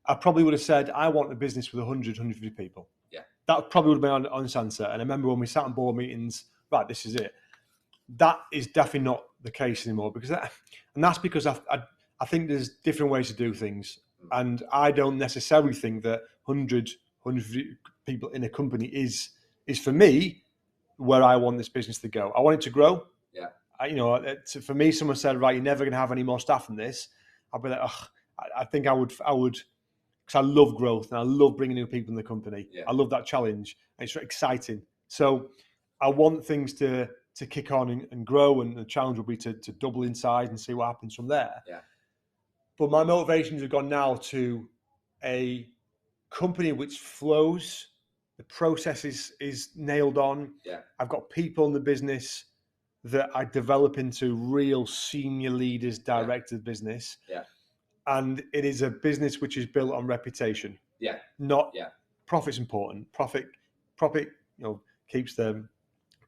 I probably would have said, I want a business with 100, 150 people. Yeah. That probably would have been an honest answer. And I remember when we sat on board meetings, right, this is it. That is definitely not the case anymore, and that's because I think there's different ways to do things. And I don't necessarily think that 100 people in a company is for me where I want this business to go. I want it to grow. Yeah. For me, someone said, right, you're never going to have any more staff than this. I'd be like, I think I would, because I love growth and I love bringing new people in the company. Yeah. I love that challenge. And it's exciting. So I want things to kick on and grow, and the challenge will be to double in size and see what happens from there. Yeah. But my motivations have gone now to a company which flows, the process is nailed on. Yeah. I've got people in the business that I develop into real senior leaders, directors of business. Yeah. And it is a business which is built on reputation. Yeah. Not profit's important. Profit, keeps the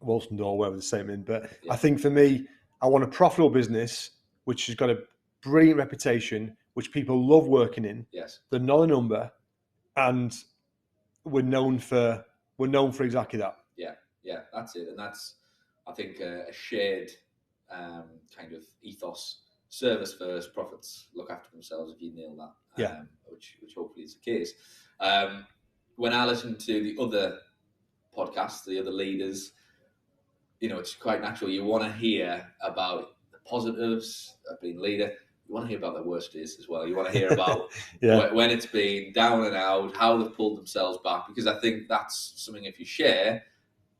Walston door, wherever the same in. But I think for me, I want a profitable business which has got a brilliant reputation, which people love working in. Yes. They're not a number, and we're known for exactly that. Yeah. Yeah. That's it, and that's, I think, a shared kind of ethos. Service first, profits look after themselves. If you nail that, which hopefully is the case. When I listen to the other podcasts, the other leaders, it's quite natural. You want to hear about the positives of being leader. You want to hear about their worst days as well. You want to hear about when it's been down and out, how they've pulled themselves back, because I think that's something, if you share,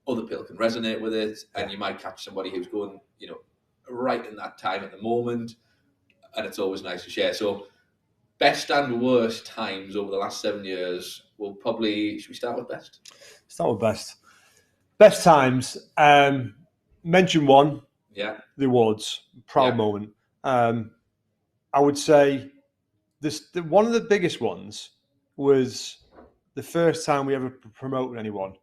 other people can resonate with it, and you might catch somebody who's going, right in that time at the moment, and it's always nice to share. So best and worst times over the last 7 years, should we start with best? Start with best. Best times, mention one, the awards, proud moment. I would say one of the biggest ones was the first time we ever promoted anyone.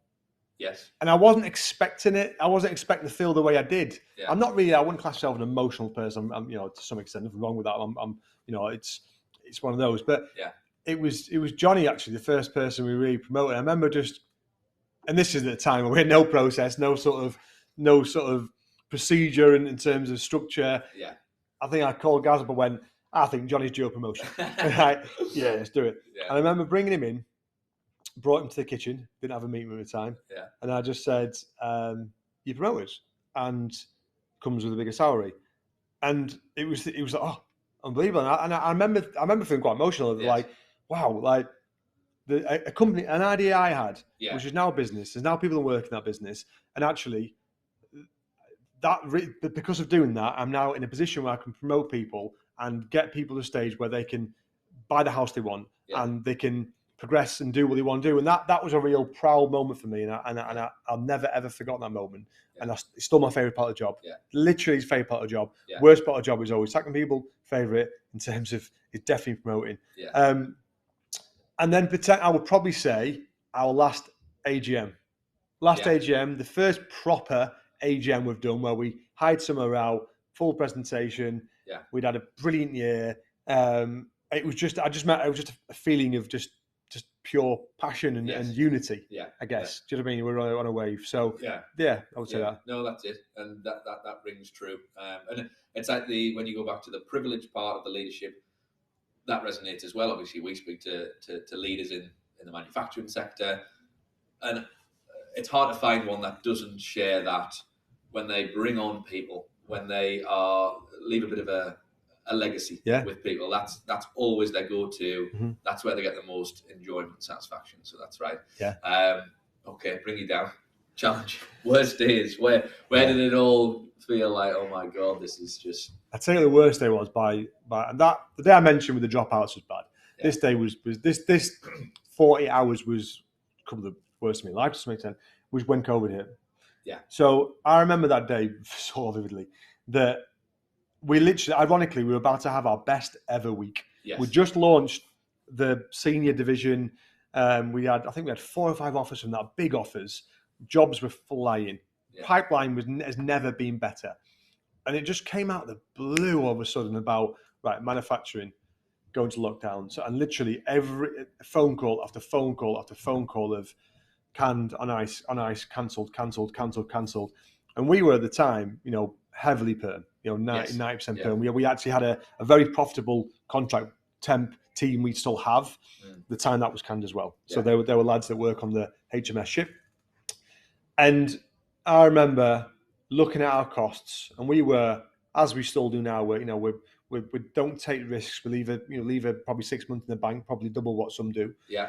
Yes. And I wasn't expecting it. I wasn't expecting to feel the way I did. Yeah. I wouldn't class myself an emotional person. I'm to some extent, nothing wrong with that. It's one of those. But it was Johnny, actually, the first person we really promoted. I remember and this is at the time when we had no process, no sort of procedure in terms of structure. Yeah. I think I called Gaz up and went, I think Johnny's due a promotion. Right? Yeah, let's do it. Yeah. And I remember bringing him in, brought him to the kitchen, didn't have a meeting at the time. Yeah. And I just said, you're promoted and comes with a bigger salary. And it was like, oh, unbelievable. And I remember feeling quite emotional. Like, wow, like a company, an idea I had, which is now a business. There's now people that work in that business. And actually, because of doing that, I'm now in a position where I can promote people and get people to a stage where they can buy the house they want, Yeah. and they can progress and do what they want to do. And that was a real proud moment for me. And I'll never, ever forget that moment. Yeah. And it's still my favourite part of the job. Yeah. Literally his favourite part of the job. Yeah. Worst part of the job is always sacking people. Favourite in terms of it's definitely promoting. Yeah. And then I would probably say our last AGM. AGM, the first proper AGM we've done where we hired somewhere out, full presentation. Yeah. We'd had a brilliant year. It was just a feeling of just pure passion and unity. Yeah. I guess. Do you know what I mean? We're on a wave. So I would say that. No, that's it, and that rings true. And it's like when you go back to the privileged part of the leadership, that resonates as well. Obviously, we speak to leaders in the manufacturing sector, and it's hard to find one that doesn't share that when they bring on people, when they leave a bit of a legacy with people. That's always their go-to. Mm-hmm. That's where they get the most enjoyment and satisfaction. So that's right. Yeah. Okay, bring you down. Challenge. Worst days. Where did it all feel like, oh my God, this is just... I'd say the worst day was and that the day I mentioned with the dropouts was bad. Yeah. This day was this 40 hours was a couple of the worst of my life, to some extent, was when COVID hit. Yeah. So I remember that day so vividly that we literally, ironically, we were about to have our best ever week. Yes. We just launched the senior division. I think we had 4 or 5 offers from that, big offers. Jobs were flying. Yeah. Pipeline has never been better. And it just came out of the blue all of a sudden about, manufacturing going to lockdown. So, and literally every phone call after phone call after phone call of canned, on ice, cancelled. And we were at the time, heavily perm, 90% perm. We actually had a very profitable contract temp team we'd still have the time that was canned as well. So there were lads that work on the HMS ship. And I remember looking at our costs, and we were, as we still do now, we don't take risks. We leave it probably 6 months in the bank, probably double what some do. Yeah.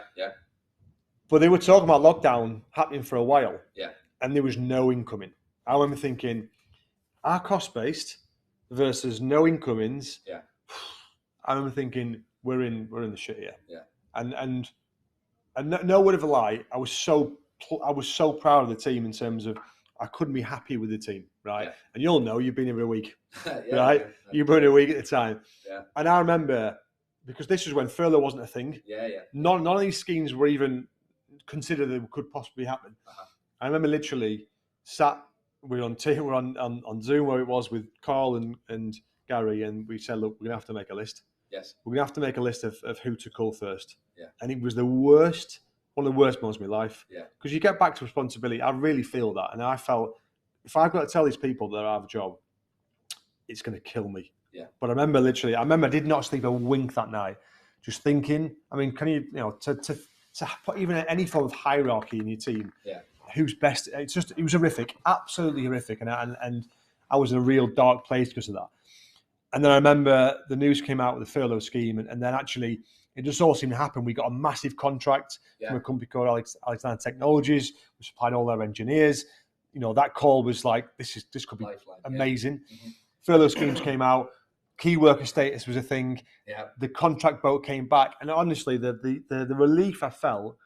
But they were talking about lockdown happening for a while. Yeah. And there was no incoming. I remember thinking, our cost based versus no incomings. Yeah. I remember thinking, we're in the shit here. Yeah. And no word of a lie, I was so proud of the team in terms of I couldn't be happy with the team, right? Yeah. And you'll know, you've been here a week, right? Yeah. You've been here a week at the time. Yeah. And I remember, because this was when furlough wasn't a thing. Yeah. None of these schemes were even considered that could possibly happen. Uh-huh. I remember literally we're on Zoom where it was with Carl and Gary, and we said, look, we're going to have to make a list. Yes. We're going to have to make a list of who to call first. Yeah. And it was one of the worst moments of my life. Yeah. Because you get back to responsibility. I really feel that. And I felt, if I've got to tell these people that I have a job, it's going to kill me. Yeah. But I remember I did not sleep a wink that night. Just thinking, I mean, can you, to put even any form of hierarchy in your team, who's best? It was horrific, absolutely horrific. And I was in a real dark place because of that. And then I remember the news came out with the furlough scheme, and then actually it just all seemed to happen. We got a massive contract from a company called Alexander Technologies. We supplied all their engineers. That call was like, this could be lifeline, amazing. Yeah. Mm-hmm. Furlough schemes came out. Key worker status was a thing. Yeah. The contract boat came back, and honestly, the relief I felt,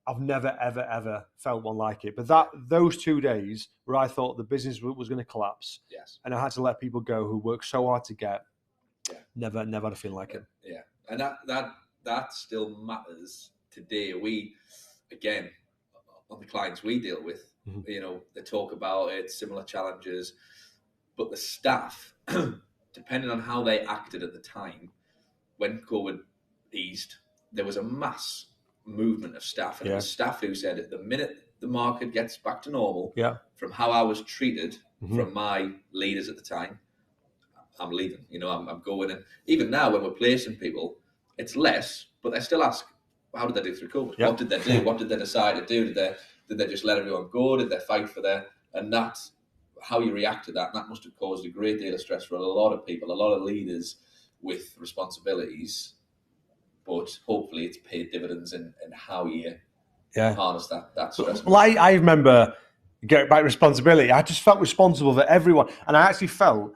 I've never ever felt one like it. But those 2 days where I thought the business was going to collapse, and I had to let people go who worked so hard to get, never had a feeling like it. Yeah, and that still matters today. We, again, on the clients we deal with, they talk about it, similar challenges, but the staff, depending on how they acted at the time, when COVID eased, there was a mass movement of staff, and it was staff who said, at the minute the market gets back to normal, from how I was treated from my leaders at the time, I'm leaving. I'm going. And even now, when we're placing people, it's less, but they still ask, how did they do through COVID? What did they do? What did they decide to do? Did they just let everyone go? Did they fight for their? And that's how you react to that. And that must have caused a great deal of stress for a lot of people, a lot of leaders with responsibilities. But hopefully it's paid dividends in how you harness that stress. Well, I remember getting back responsibility. I just felt responsible for everyone. And I actually felt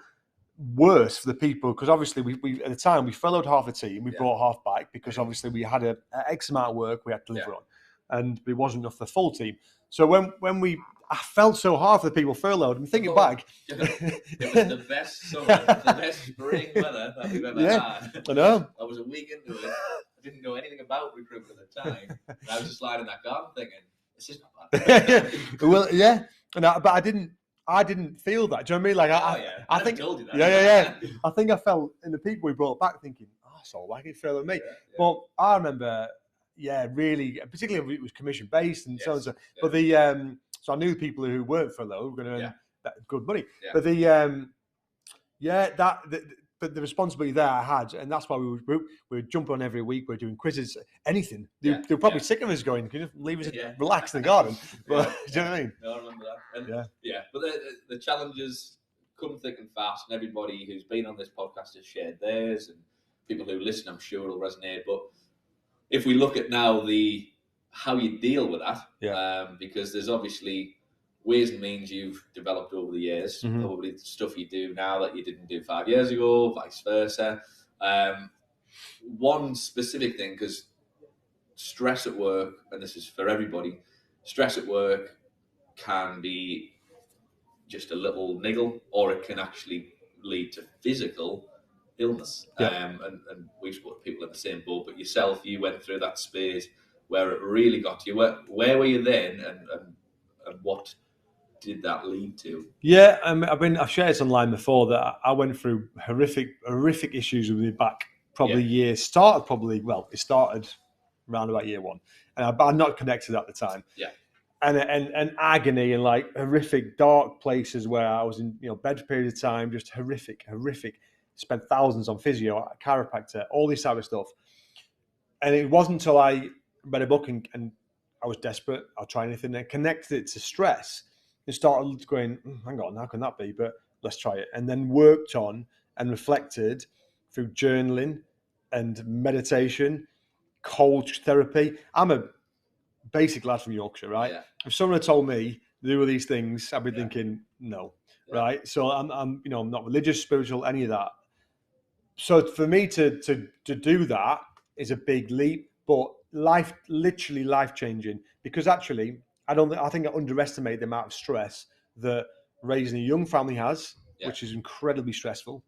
worse for the people, because obviously we at the time we furloughed half the team, we brought half back because obviously we had a X amount of work we had to deliver on, and it wasn't enough for the full team. So when I felt so hard for the people furloughed. And thinking back, it was the best summer, the best spring weather that we've ever had. I know. I was a week into it. I didn't know anything about recruitment at the time. And I was just lying in that garden thinking, this is not bad. Well, yeah, but I didn't feel that. Do you know what I mean? Like, I think, told you that. Yeah. I think I felt in the people we brought back thinking, oh, it's all right, it felt like me. Yeah. But I remember, really, particularly if it was commission based and so on. So, but so I knew people who weren't furloughed were going to earn that good money. Yeah. But but the responsibility there I had, and that's why we would jump on every week. We're doing quizzes, anything. They're probably sick of us going, can you just leave us relax in the garden? But, do you know what I mean? No, I remember that. And but the challenges come thick and fast, and everybody who's been on this podcast has shared theirs, and people who listen, I'm sure, will resonate. But if we look at now how you deal with that, because there's obviously ways and means you've developed over the years, probably stuff you do now that you didn't do 5 years ago, vice versa. One specific thing, because stress at work, and this is for everybody, stress at work can be just a little niggle, or it can actually lead to physical illness. And we've put people in the same boat, but yourself, you went through that space where it really got to you. Where were you then, and what did that lead to? Yeah, I've shared this online before that I went through horrific issues with my back. It started around about year one, and I'm not connected at the time. Yeah, and agony and like horrific dark places where I was in bed period of time, just horrific. Spent thousands on physio, chiropractor, all this type of stuff. And it wasn't until I read a book and I was desperate. I'll try anything and connected it to stress. And started going, hang on, how can that be? But let's try it. And then worked on and reflected through journaling and meditation, cold therapy. I'm a basic lad from Yorkshire, right? Yeah. If someone had told me to do all these things, I'd be thinking, no, right? So I'm not religious, spiritual, any of that. So for me to do that is a big leap, but literally life changing, because actually I think I underestimate the amount of stress that raising a young family has, which is incredibly stressful.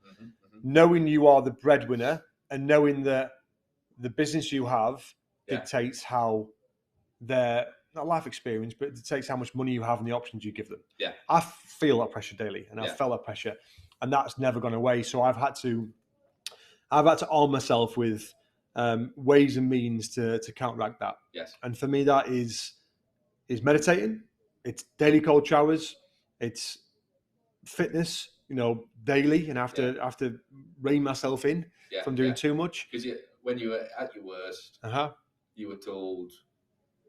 Knowing you are the breadwinner and knowing that the business you have dictates how their not life experience, but it dictates how much money you have and the options you give them. Yeah, I feel that pressure daily, and I felt that pressure, and that's never gone away. So I've had to arm myself with ways and means to counteract that. Yes. And for me, that is meditating. It's daily cold showers. It's fitness, daily, and I have to rein myself in from doing too much. Because when you were at your worst, you were told,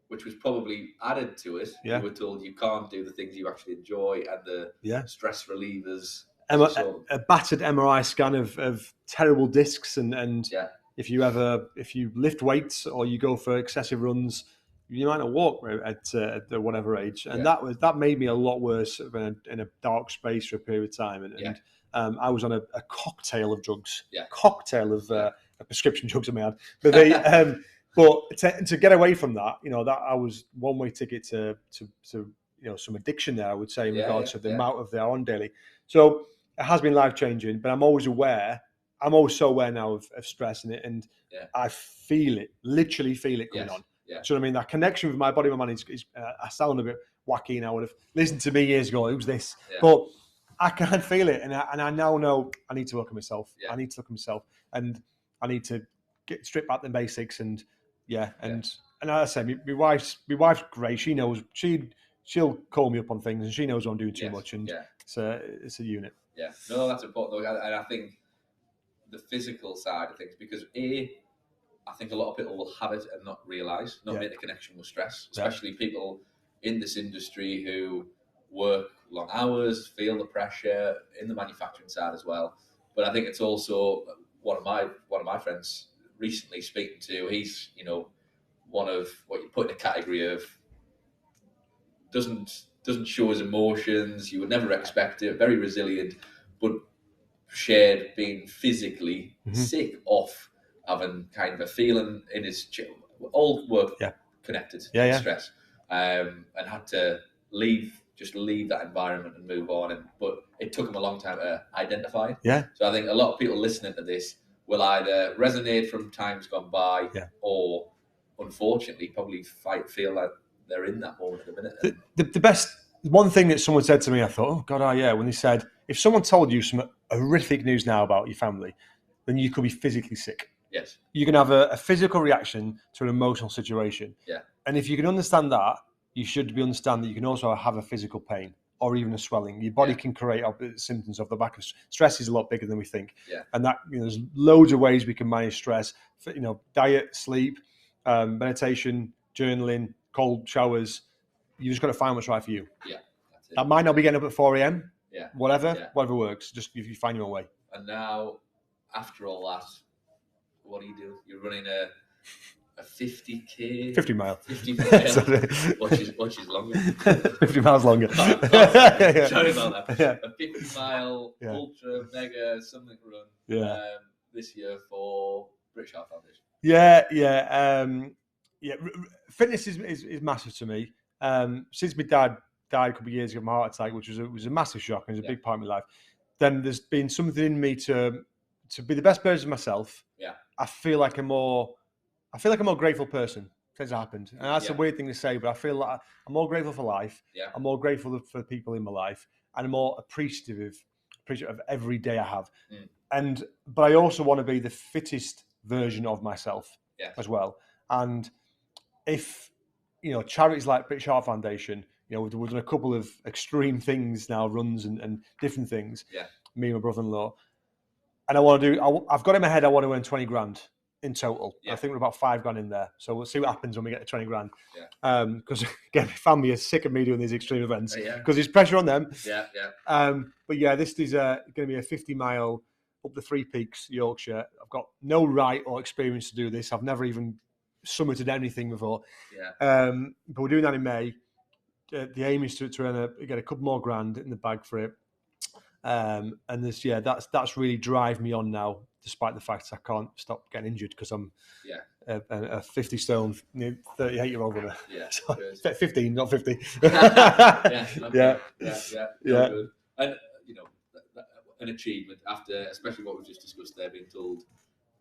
which was probably added to it, you were told you can't do the things you actually enjoy and the stress relievers. A battered MRI scan of terrible discs, and if you lift weights or you go for excessive runs, you might not walk at whatever age, and that made me a lot worse in a dark space for a period of time, and I was on a cocktail of drugs, prescription drugs I may add, but they but to get away from that, that I was one way ticket to some addiction there, I would say, in regards to the amount of their on daily. So it has been life changing, but I'm always so aware now of stress and I literally feel it coming on. Yeah. So I mean, that connection with my body, my mind is I sound a bit wacky, and I would have listened to me years ago. Who's this? Yeah. But I can feel it, and I now know I need to look at myself. Yeah. I need to look at myself, and I need to strip back the basics. And as I say, my wife's great. She knows she'll call me up on things, and she knows I'm doing too much. And it's a unit. Yeah, no, that's important. And I think the physical side of things, because I think a lot of people will have it and not realise, not make the connection with stress, especially people in this industry who work long hours, feel the pressure in the manufacturing side as well. But I think it's also one of my friends recently speaking to. He's one of what you put in a category of doesn't show his emotions. You would never expect it. Very resilient, but shared being physically sick off having kind of a feeling in his all work connected in stress, and had to leave that environment and move on. But it took him a long time to identify it. So I think a lot of people listening to this will either resonate from times gone by, or unfortunately probably feel like they're in that moment at the minute. The best one thing that someone said to me, I thought, oh God, when they said, if someone told you some horrific news now about your family, then you could be physically sick. Yes. You can have a physical reaction to an emotional situation. Yeah. And if you can understand that, you should understand that you can also have a physical pain or even a swelling. Your body can create symptoms off the back of stress. Is a lot bigger than we think. Yeah. And that there's loads of ways we can manage stress. Diet, sleep, meditation, journaling, cold showers. You just got to find what's right for you. Yeah. That's it. That might not be getting up at 4 a.m. Yeah. Whatever works. Just if you find your own way. And now, after all that, what do? You're running a 50k, 50 mile, 50 miles, which is longer. 50 miles longer. Sorry about that. Yeah. A 50-mile ultra mega something run this year for British Heart Foundation. Fitness is massive to me. Since my dad died a couple of years ago from a heart attack, which was a massive shock and it was a big part of my life, then there's been something in me to be the best version of myself. Yeah. I feel like a more grateful person since it happened. And that's a weird thing to say, but I feel like I'm more grateful for life. Yeah. I'm more grateful for the people in my life, and I'm more appreciative of every day I have. But I also want to be the fittest version of myself as well. And if charities like British Heart Foundation, we've done a couple of extreme things now, runs and different things. Yeah. Me and my brother-in-law. And I've got in my head, I want to earn 20 grand in total. Yeah. I think we're about 5 grand in there. So we'll see what happens when we get to 20 grand. Yeah. Because again, my family is sick of me doing these extreme events because there's pressure on them. Yeah. But yeah, this is going to be a 50-mile up the 3 Peaks, Yorkshire. I've got no right or experience to do this. I've never even summited anything before. Yeah. But we're doing that in May. The aim is to get a couple more grand in the bag for it. And this, that's really drive me on now, despite the fact I can't stop getting injured because I'm a 50 stone, 38-year-old runner. Yeah, so 15, not 50. Yeah. Good. And an achievement after, especially what we've just discussed there, being told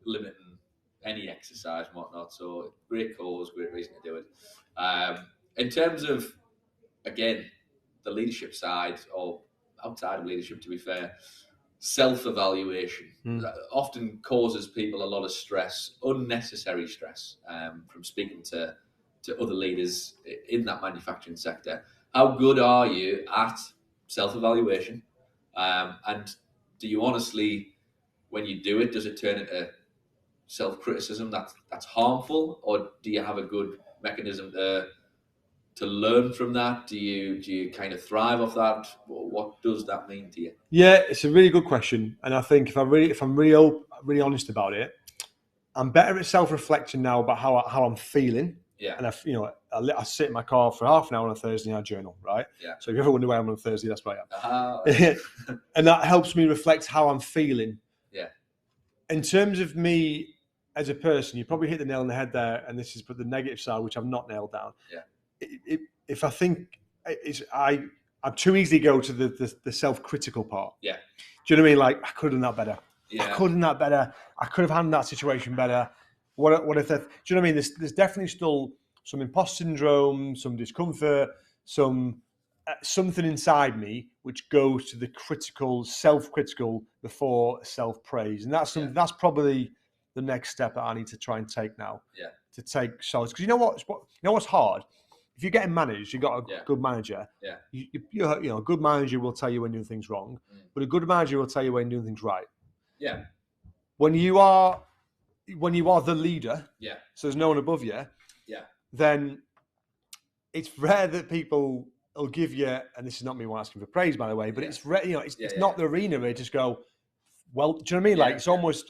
limiting any exercise and whatnot. So great cause, great reason to do it. In terms of, again, the leadership side, or outside of leadership, to be fair, self-evaluation often causes people a lot of stress, unnecessary stress, from speaking to other leaders in that manufacturing sector. How good are you at self-evaluation? And do you honestly, when you do it, does it turn into self-criticism that's harmful, or do you have a good mechanism to learn from that? Do you kind of thrive off that? What does that mean to you? Yeah, it's a really good question, and I think if I'm really honest about it, I'm better at self-reflection now about how I'm feeling. Yeah. And I sit in my car for half an hour on a Thursday and I journal, right? Yeah. So if you ever wonder why I'm on a Thursday, that's why I am. And that helps me reflect how I'm feeling. Yeah. In terms of me as a person, you probably hit the nail on the head there, and this is the negative side, which I've not nailed down. Yeah. If I think I'm too easily go to the self-critical part. Yeah. Do you know what I mean? Like, I could have done that better. Yeah. I could have done that better. I could have handled that situation better. What if that? Do you know what I mean? There's definitely still some imposter syndrome, some discomfort, something inside me which goes to the self-critical before self-praise, and that's probably the next step that I need to try and take now. Yeah. To take solace, because you know what's hard. If you're getting managed, you've got a good manager. Yeah. A good manager will tell you when doing things wrong, but a good manager will tell you when doing things right. Yeah. When you are the leader, so there's no one above you, then it's rare that people will give you, and this is not me asking for praise, by the way, but it's rare, it's not the arena where you just go, well, do you know what I mean? Like, it's almost,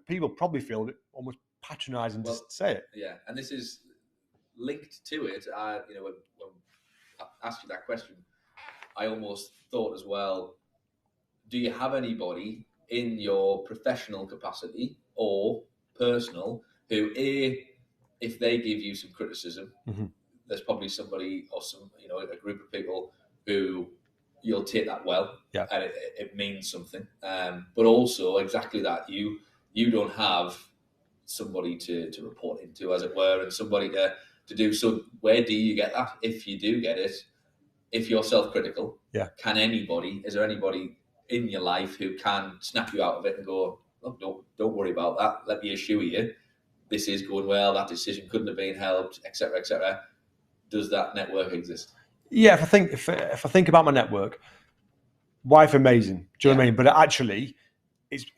people probably feel it almost patronizing to say it. Yeah, and this is linked to it. When I asked you that question, I almost thought as well, do you have anybody in your professional capacity or personal who, if they give you some criticism, there's probably somebody or a group of people who you'll take that well, and it means something. But also exactly that you don't have somebody to report into, as it were, and somebody to do. So where do you get that? If you do get it, if you're self-critical, is there anybody in your life who can snap you out of it and go, oh, don't worry about that. Let me assure you, this is going well. That decision couldn't have been helped, etc., etc. Does that network exist? Yeah, if I think about my network, wife amazing. Do you know what I mean? But actually,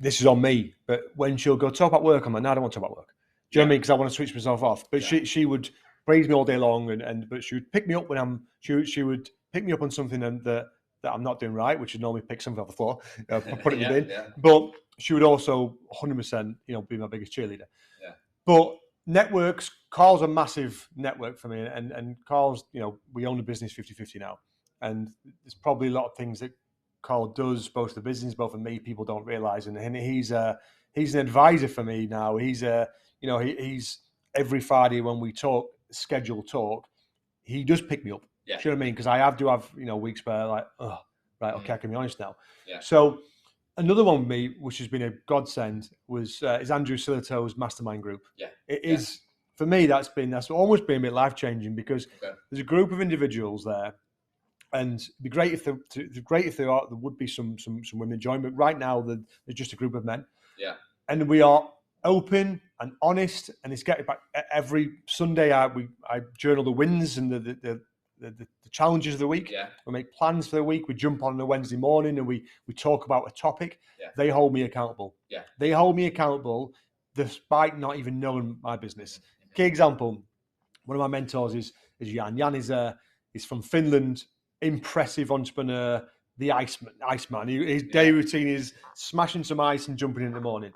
this is on me. But when she'll go talk about work, I'm like, no, I don't want to talk about work. Do you know what I mean? Because I want to switch myself off. But she would praise me all day long, but she would pick me up when she would pick me up on something that I'm not doing right, which would normally pick something off the floor, put it in the bin. But she would also 100%, be my biggest cheerleader. Yeah. But networks, Carl's a massive network for me, and Carl's, we own the business 50-50 now, and there's probably a lot of things that Carl does, both the business, both for me, people don't realize, and he's an advisor for me now. He's he's every Friday when we talk, scheduled talk, he does pick me up. Yeah. Do you know what I mean? Because I do have weeks where like, oh, right, okay, I can be honest now. Yeah. So another one with me, which has been a godsend, is Andrew Silito's mastermind group. Yeah. It is for me. That's almost been a bit life changing because there's a group of individuals there, and it'd be great if there would be some women join. But right now, there's just a group of men. Yeah. And we are open and honest, and it's getting back every Sunday. I journal the wins and the challenges of the week. Yeah. We make plans for the week. We jump on a Wednesday morning and we talk about a topic. Yeah. They hold me accountable. Yeah. They hold me accountable despite not even knowing my business. Key example, one of my mentors is Jan. Jan is from Finland, impressive entrepreneur, the Iceman. His day routine is smashing some ice and jumping in the morning.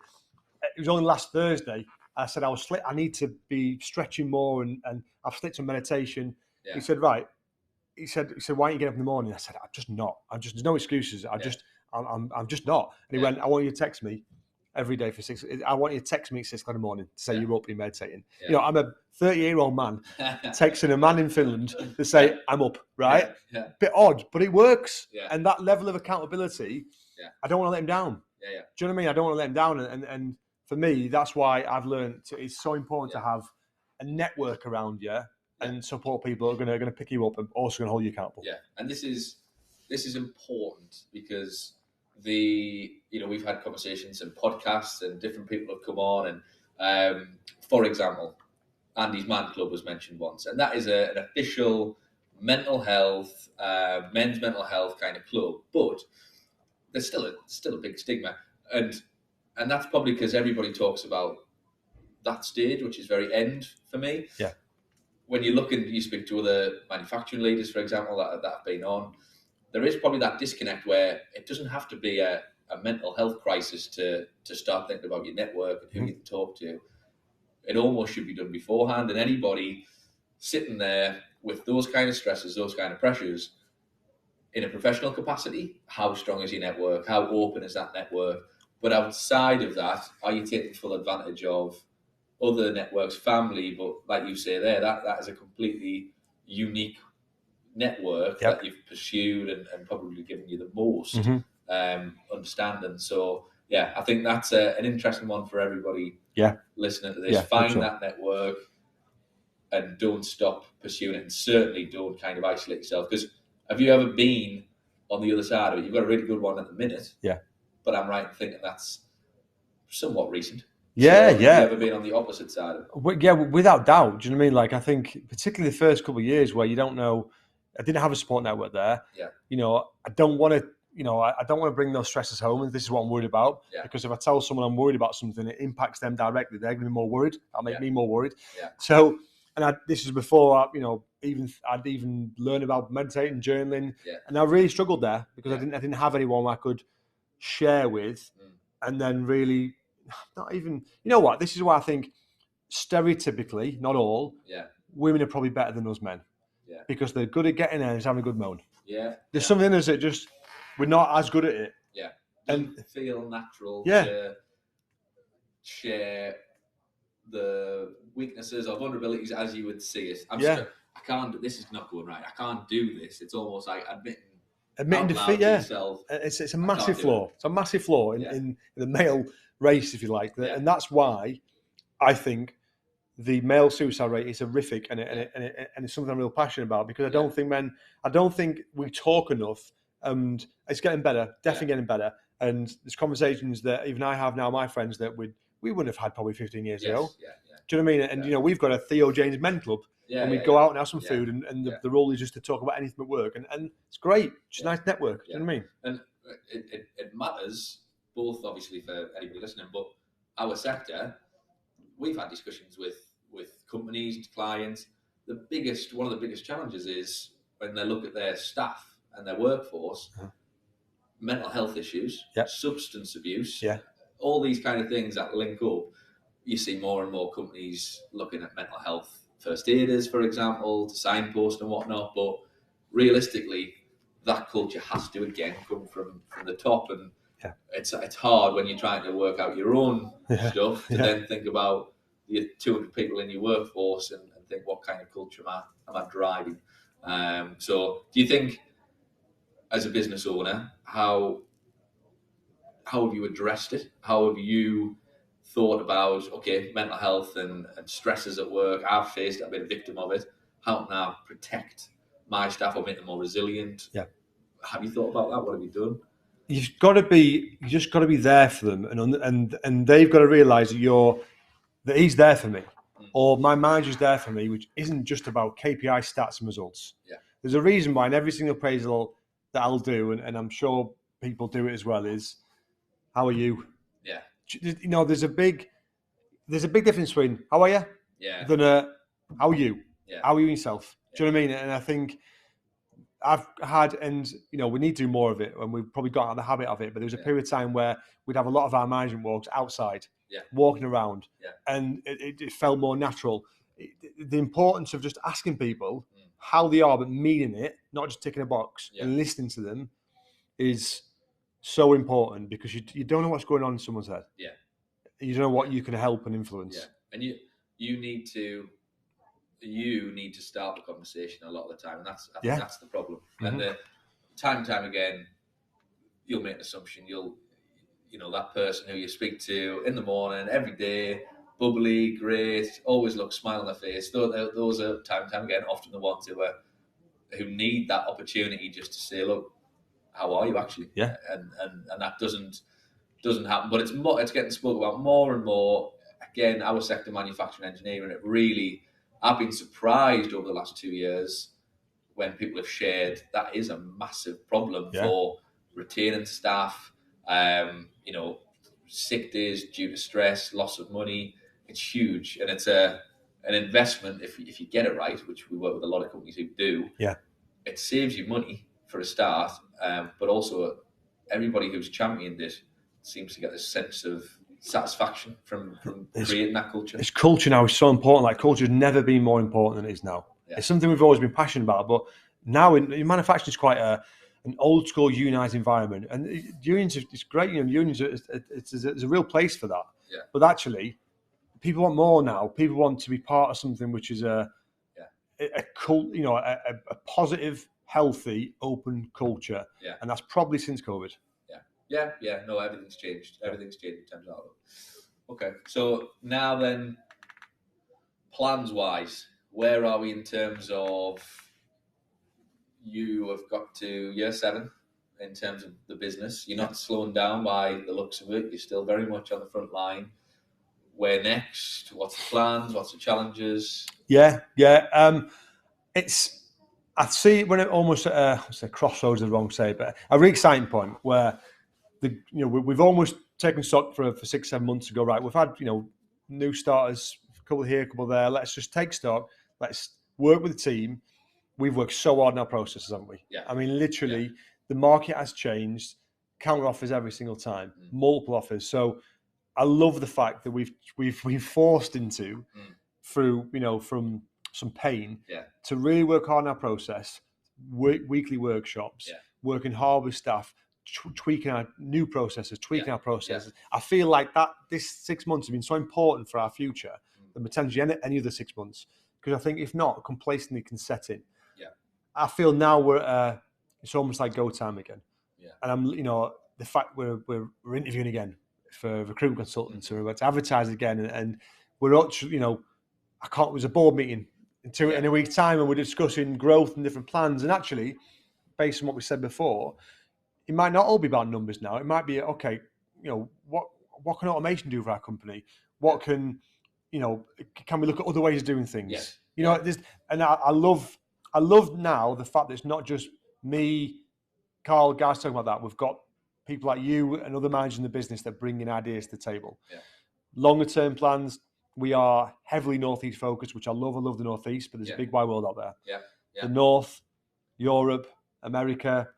It was only last Thursday. I said I need to be stretching more, and I've slipped some meditation. Yeah. He said, right. He said, why don't you get up in the morning? I said, I'm just not. There's no excuses. I'm just not. And he went, I want you to text me every day for 6. I want you to text me at 6 o'clock in the morning to say you're up and you're meditating. Yeah. I'm a 38-year-old man texting a man in Finland to say I'm up, right? Yeah. Bit odd, but it works. Yeah. And that level of accountability, I don't want to let him down. Yeah. Do you know what I mean? I don't want to let him down. And for me, that's why I've learned it's so important to have a network around you and support people who are going to pick you up and also going to hold you accountable. Yeah, and this is important because we've had conversations and podcasts and different people have come on, and for example, Andy's Man Club was mentioned once, and that is an official mental health, men's mental health kind of club, but there's still a big stigma, and that's probably because everybody talks about that stage, which is very end for me. Yeah. When you look and you speak to other manufacturing leaders, for example, that have been on, there is probably that disconnect where it doesn't have to be a mental health crisis to start thinking about your network and who you can talk to. It almost should be done beforehand. And anybody sitting there with those kind of stresses, those kind of pressures, in a professional capacity, how strong is your network? How open is that network? But outside of that, are you taking full advantage of other networks, family? But like you say there, that is a completely unique network that you've pursued and probably given you the most understanding. So yeah, I think that's an interesting one for everybody listening to this. Find that network and don't stop pursuing it, and certainly don't kind of isolate yourself, because have you ever been on the other side of it? You've got a really good one at the minute, but I'm right in thinking that's somewhat recent. Have you ever been on the opposite side of it? Yeah, without doubt. Do you know what I mean? Like, I think particularly the first couple of years where you don't know, I didn't have a support network there. Yeah. I don't want to, I don't want to bring those stresses home, and this is what I'm worried about. Yeah. Because if I tell someone I'm worried about something, it impacts them directly. They're going to be more worried. That'll make me more worried. Yeah. So, and this is before I'd even learned about meditating, journaling, and I really struggled there because I didn't have anyone I could share with, and then really. Not even, this is why I think stereotypically, not all, women are probably better than us men. Yeah. Because they're good at getting there and having a good moan. Yeah. There's something in us that just, we're not as good at it. Yeah. Doesn't feel natural Yeah. to share the weaknesses or vulnerabilities as you would see it. I can't. This is not going right. I can't do this. It's almost like admitting defeat. to Yeah, yourself. it's a massive flaw. It's a massive flaw in the male race, if you like, and that's why I think the male suicide rate is horrific, and it's something I'm real passionate about, because I don't think we talk enough, and it's getting better, definitely getting better. And there's conversations that even I have now, my friends, that we wouldn't have had probably 15 years ago. Do you know what I mean? And we've got a Theo James men club, and we go out and have some food, and the role is just to talk about anything at work, and it's great. It's a nice network. Do you know what I mean? And it matters both, obviously, for anybody listening, but our sector, we've had discussions with companies, clients. One of the biggest challenges is when they look at their staff and their workforce, mental health issues, substance abuse, all these kind of things that link up. You see more and more companies looking at mental health first aiders, for example, to signpost and whatnot. But realistically, that culture has to again come from the top, and it's hard when you're trying to work out your own stuff to then think about the 200 people in your workforce and think, what kind of culture am I driving? So do you think, as a business owner, how have you addressed it? How have you thought about, okay, mental health and stresses at work? I've faced it, I've been a victim of it. How can I protect my staff or make them more resilient? Yeah. Have you thought about that? What have you done? You just got to be there for them, and they've got to realise that he's there for me, or my manager's there for me, which isn't just about KPI stats and results. Yeah. There's a reason why in every single appraisal that I'll do, and I'm sure people do it as well, is how are you? Yeah. There's a big difference between how are you, than how are you? Yeah. How are you yourself? Do you know what I mean? And I think I've had, and we need to do more of it, and we've probably got out of the habit of it. But there was a period of time where we'd have a lot of our management walks outside, walking around, and it felt more natural. The importance of just asking people how they are, but meaning it, not just ticking a box, and listening to them, is so important, because you don't know what's going on in someone's head. Yeah. You don't know what you can help and influence. Yeah. And you need to start the conversation a lot of the time, and I think that's the problem. Mm-hmm. And time and time again, you'll make an assumption. That person who you speak to in the morning, every day, bubbly, great, always looks smile on their face. Those are time and time again often the ones who need that opportunity just to say, look, how are you actually? Yeah. And that doesn't happen, but it's getting spoken about more and more. Again, our sector, manufacturing engineering, I've been surprised over the last 2 years when people have shared that is a massive problem for retaining staff. Sick days due to stress, loss of money. It's huge, and it's an investment if you get it right, which we work with a lot of companies who do. Yeah, it saves you money for a start, but also everybody who's championed it seems to get this sense of satisfaction from creating that culture. It's culture now is so important. Like, culture has never been more important than it is now. Yeah. It's something we've always been passionate about, but now in manufacturing is quite an old school unionized environment, and unions it's great. Unions it's a real place for that. Yeah. But actually, people want more now. People want to be part of something which is a cult, a positive, healthy, open culture. Yeah. And that's probably since COVID. Yeah. No, everything's changed. Everything's changed in terms of outlook. Okay, so now then, plans-wise, where are we in terms of, you have got to year 7 in terms of the business. You're not slowing down by the looks of it. You're still very much on the front line. Where next? What's the plans? What's the challenges? Yeah. I see when it almost crossroads is the wrong say, but a really exciting point where we've almost taken stock for 6-7 months ago. Right, we've had new starters, a couple here, a couple there. Let's just take stock. Let's work with the team. We've worked so hard in our processes, haven't we? Yeah. I mean, literally, the market has changed. Counter offers every single time, multiple offers. So I love the fact that we've forced into through from some pain to really work hard on our process, weekly workshops, working hard with staff, tweaking our new processes, tweaking our processes. I feel like that this 6 months has been so important for our future than potentially any other 6 months. Because I think if not, complacency can set in. Yeah. I feel now it's almost like go time again. Yeah. And I'm, the fact we're interviewing again for recruitment consultants, and we're about to advertise again, and we're actually, it was a board meeting in a week's time, and we're discussing growth and different plans. And actually, based on what we said before, it might not all be about numbers now. It might be, okay, what can automation do for our company? What can we look at other ways of doing things? And I love now the fact that it's not just me, Carl, guys talking about that. We've got people like you and other managers in the business that bring in ideas to the table. Yeah. Longer term plans, we are heavily Northeast focused, which I love. I love the Northeast, but there's a big wide world out there. Yeah. The North, Europe, America,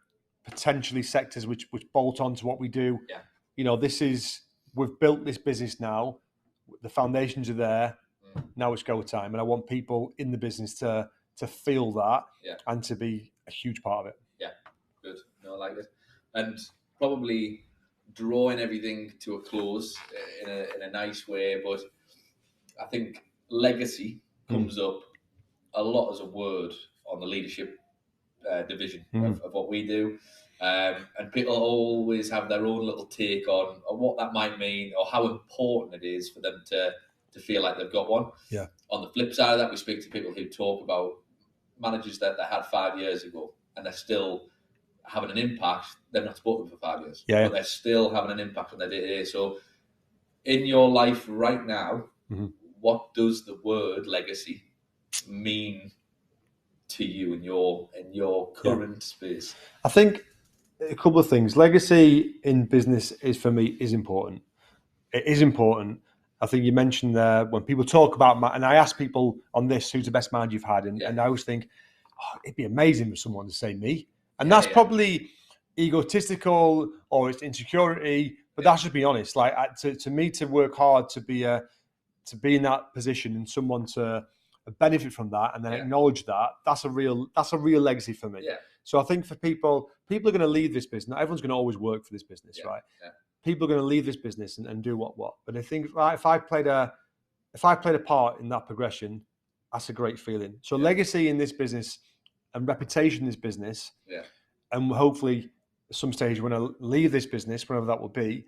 potentially sectors which bolt on to what we do. Yeah. We've built this business now. The foundations are there. Now it's go time. And I want people in the business to feel that and to be a huge part of it. Yeah, good. No, I like it. And probably drawing everything to a close in a nice way, but I think legacy comes up a lot as a word on the leadership division of what we do. And people always have their own little take on what that might mean or how important it is for them to feel like they've got one. Yeah. On the flip side of that, we speak to people who talk about managers that they had 5 years ago and they're still having an impact. They've not spoken for 5 years, but they're still having an impact on their day-to-day. So in your life right now, what does the word legacy mean to you in your current space? I think a couple of things. Legacy in business is important. It is important. I think you mentioned there when people talk about, and I ask people on this, who's the best manager you've had? And I always think, it'd be amazing for someone to say me. And that's probably egotistical or it's insecurity, but that's just being honest. Like to me, to work hard, to be in that position and someone to benefit from that and then acknowledge that's a real legacy for me. Yeah. So I think for people are going to leave this business. Not everyone's going to always work for this business, right? Yeah. People are going to leave this business and do what. But I think if I played a part in that progression, that's a great feeling. So legacy in this business and reputation in this business, and hopefully at some stage when I leave this business, wherever that will be,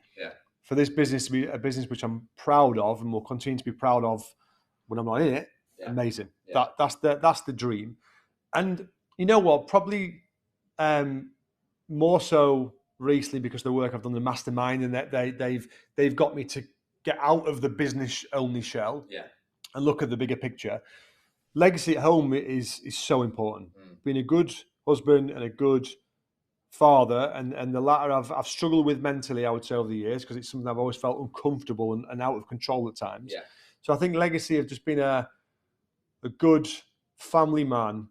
for this business to be a business which I'm proud of and will continue to be proud of when I'm not in it. Amazing. That's the dream. And you know what? Probably more so recently because of the work I've done in the mastermind, and that they've got me to get out of the business only shell and look at the bigger picture. Legacy at home is so important. Being a good husband and a good father, and the latter I've struggled with mentally, I would say, over the years, because it's something I've always felt uncomfortable and out of control at times. So I think legacy of just being a good family man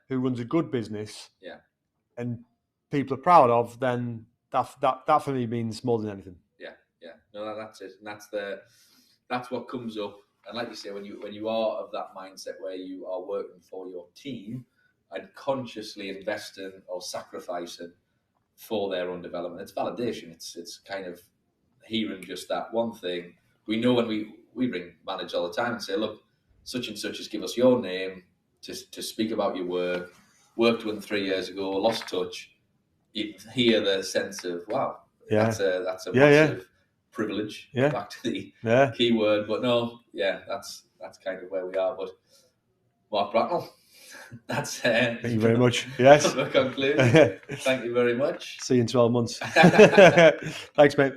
who runs a good business and people are proud of, then that for me means more than anything. No, that's it. And that's what comes up. And like you say, when you are of that mindset where you are working for your team and consciously investing or sacrificing for their own development, it's validation. It's kind of hearing just that one thing. We know when we ring managers all the time and say, look, such and such has give us your name to speak about your work, worked with them 3 years ago, lost touch. You hear the sense of, wow, that's a massive privilege. Back to the key word. But no, that's kind of where we are. But Mark Bracknall, that's thank you very much. Yes. The conclusion. Thank you very much. See you in 12 months. Thanks, mate.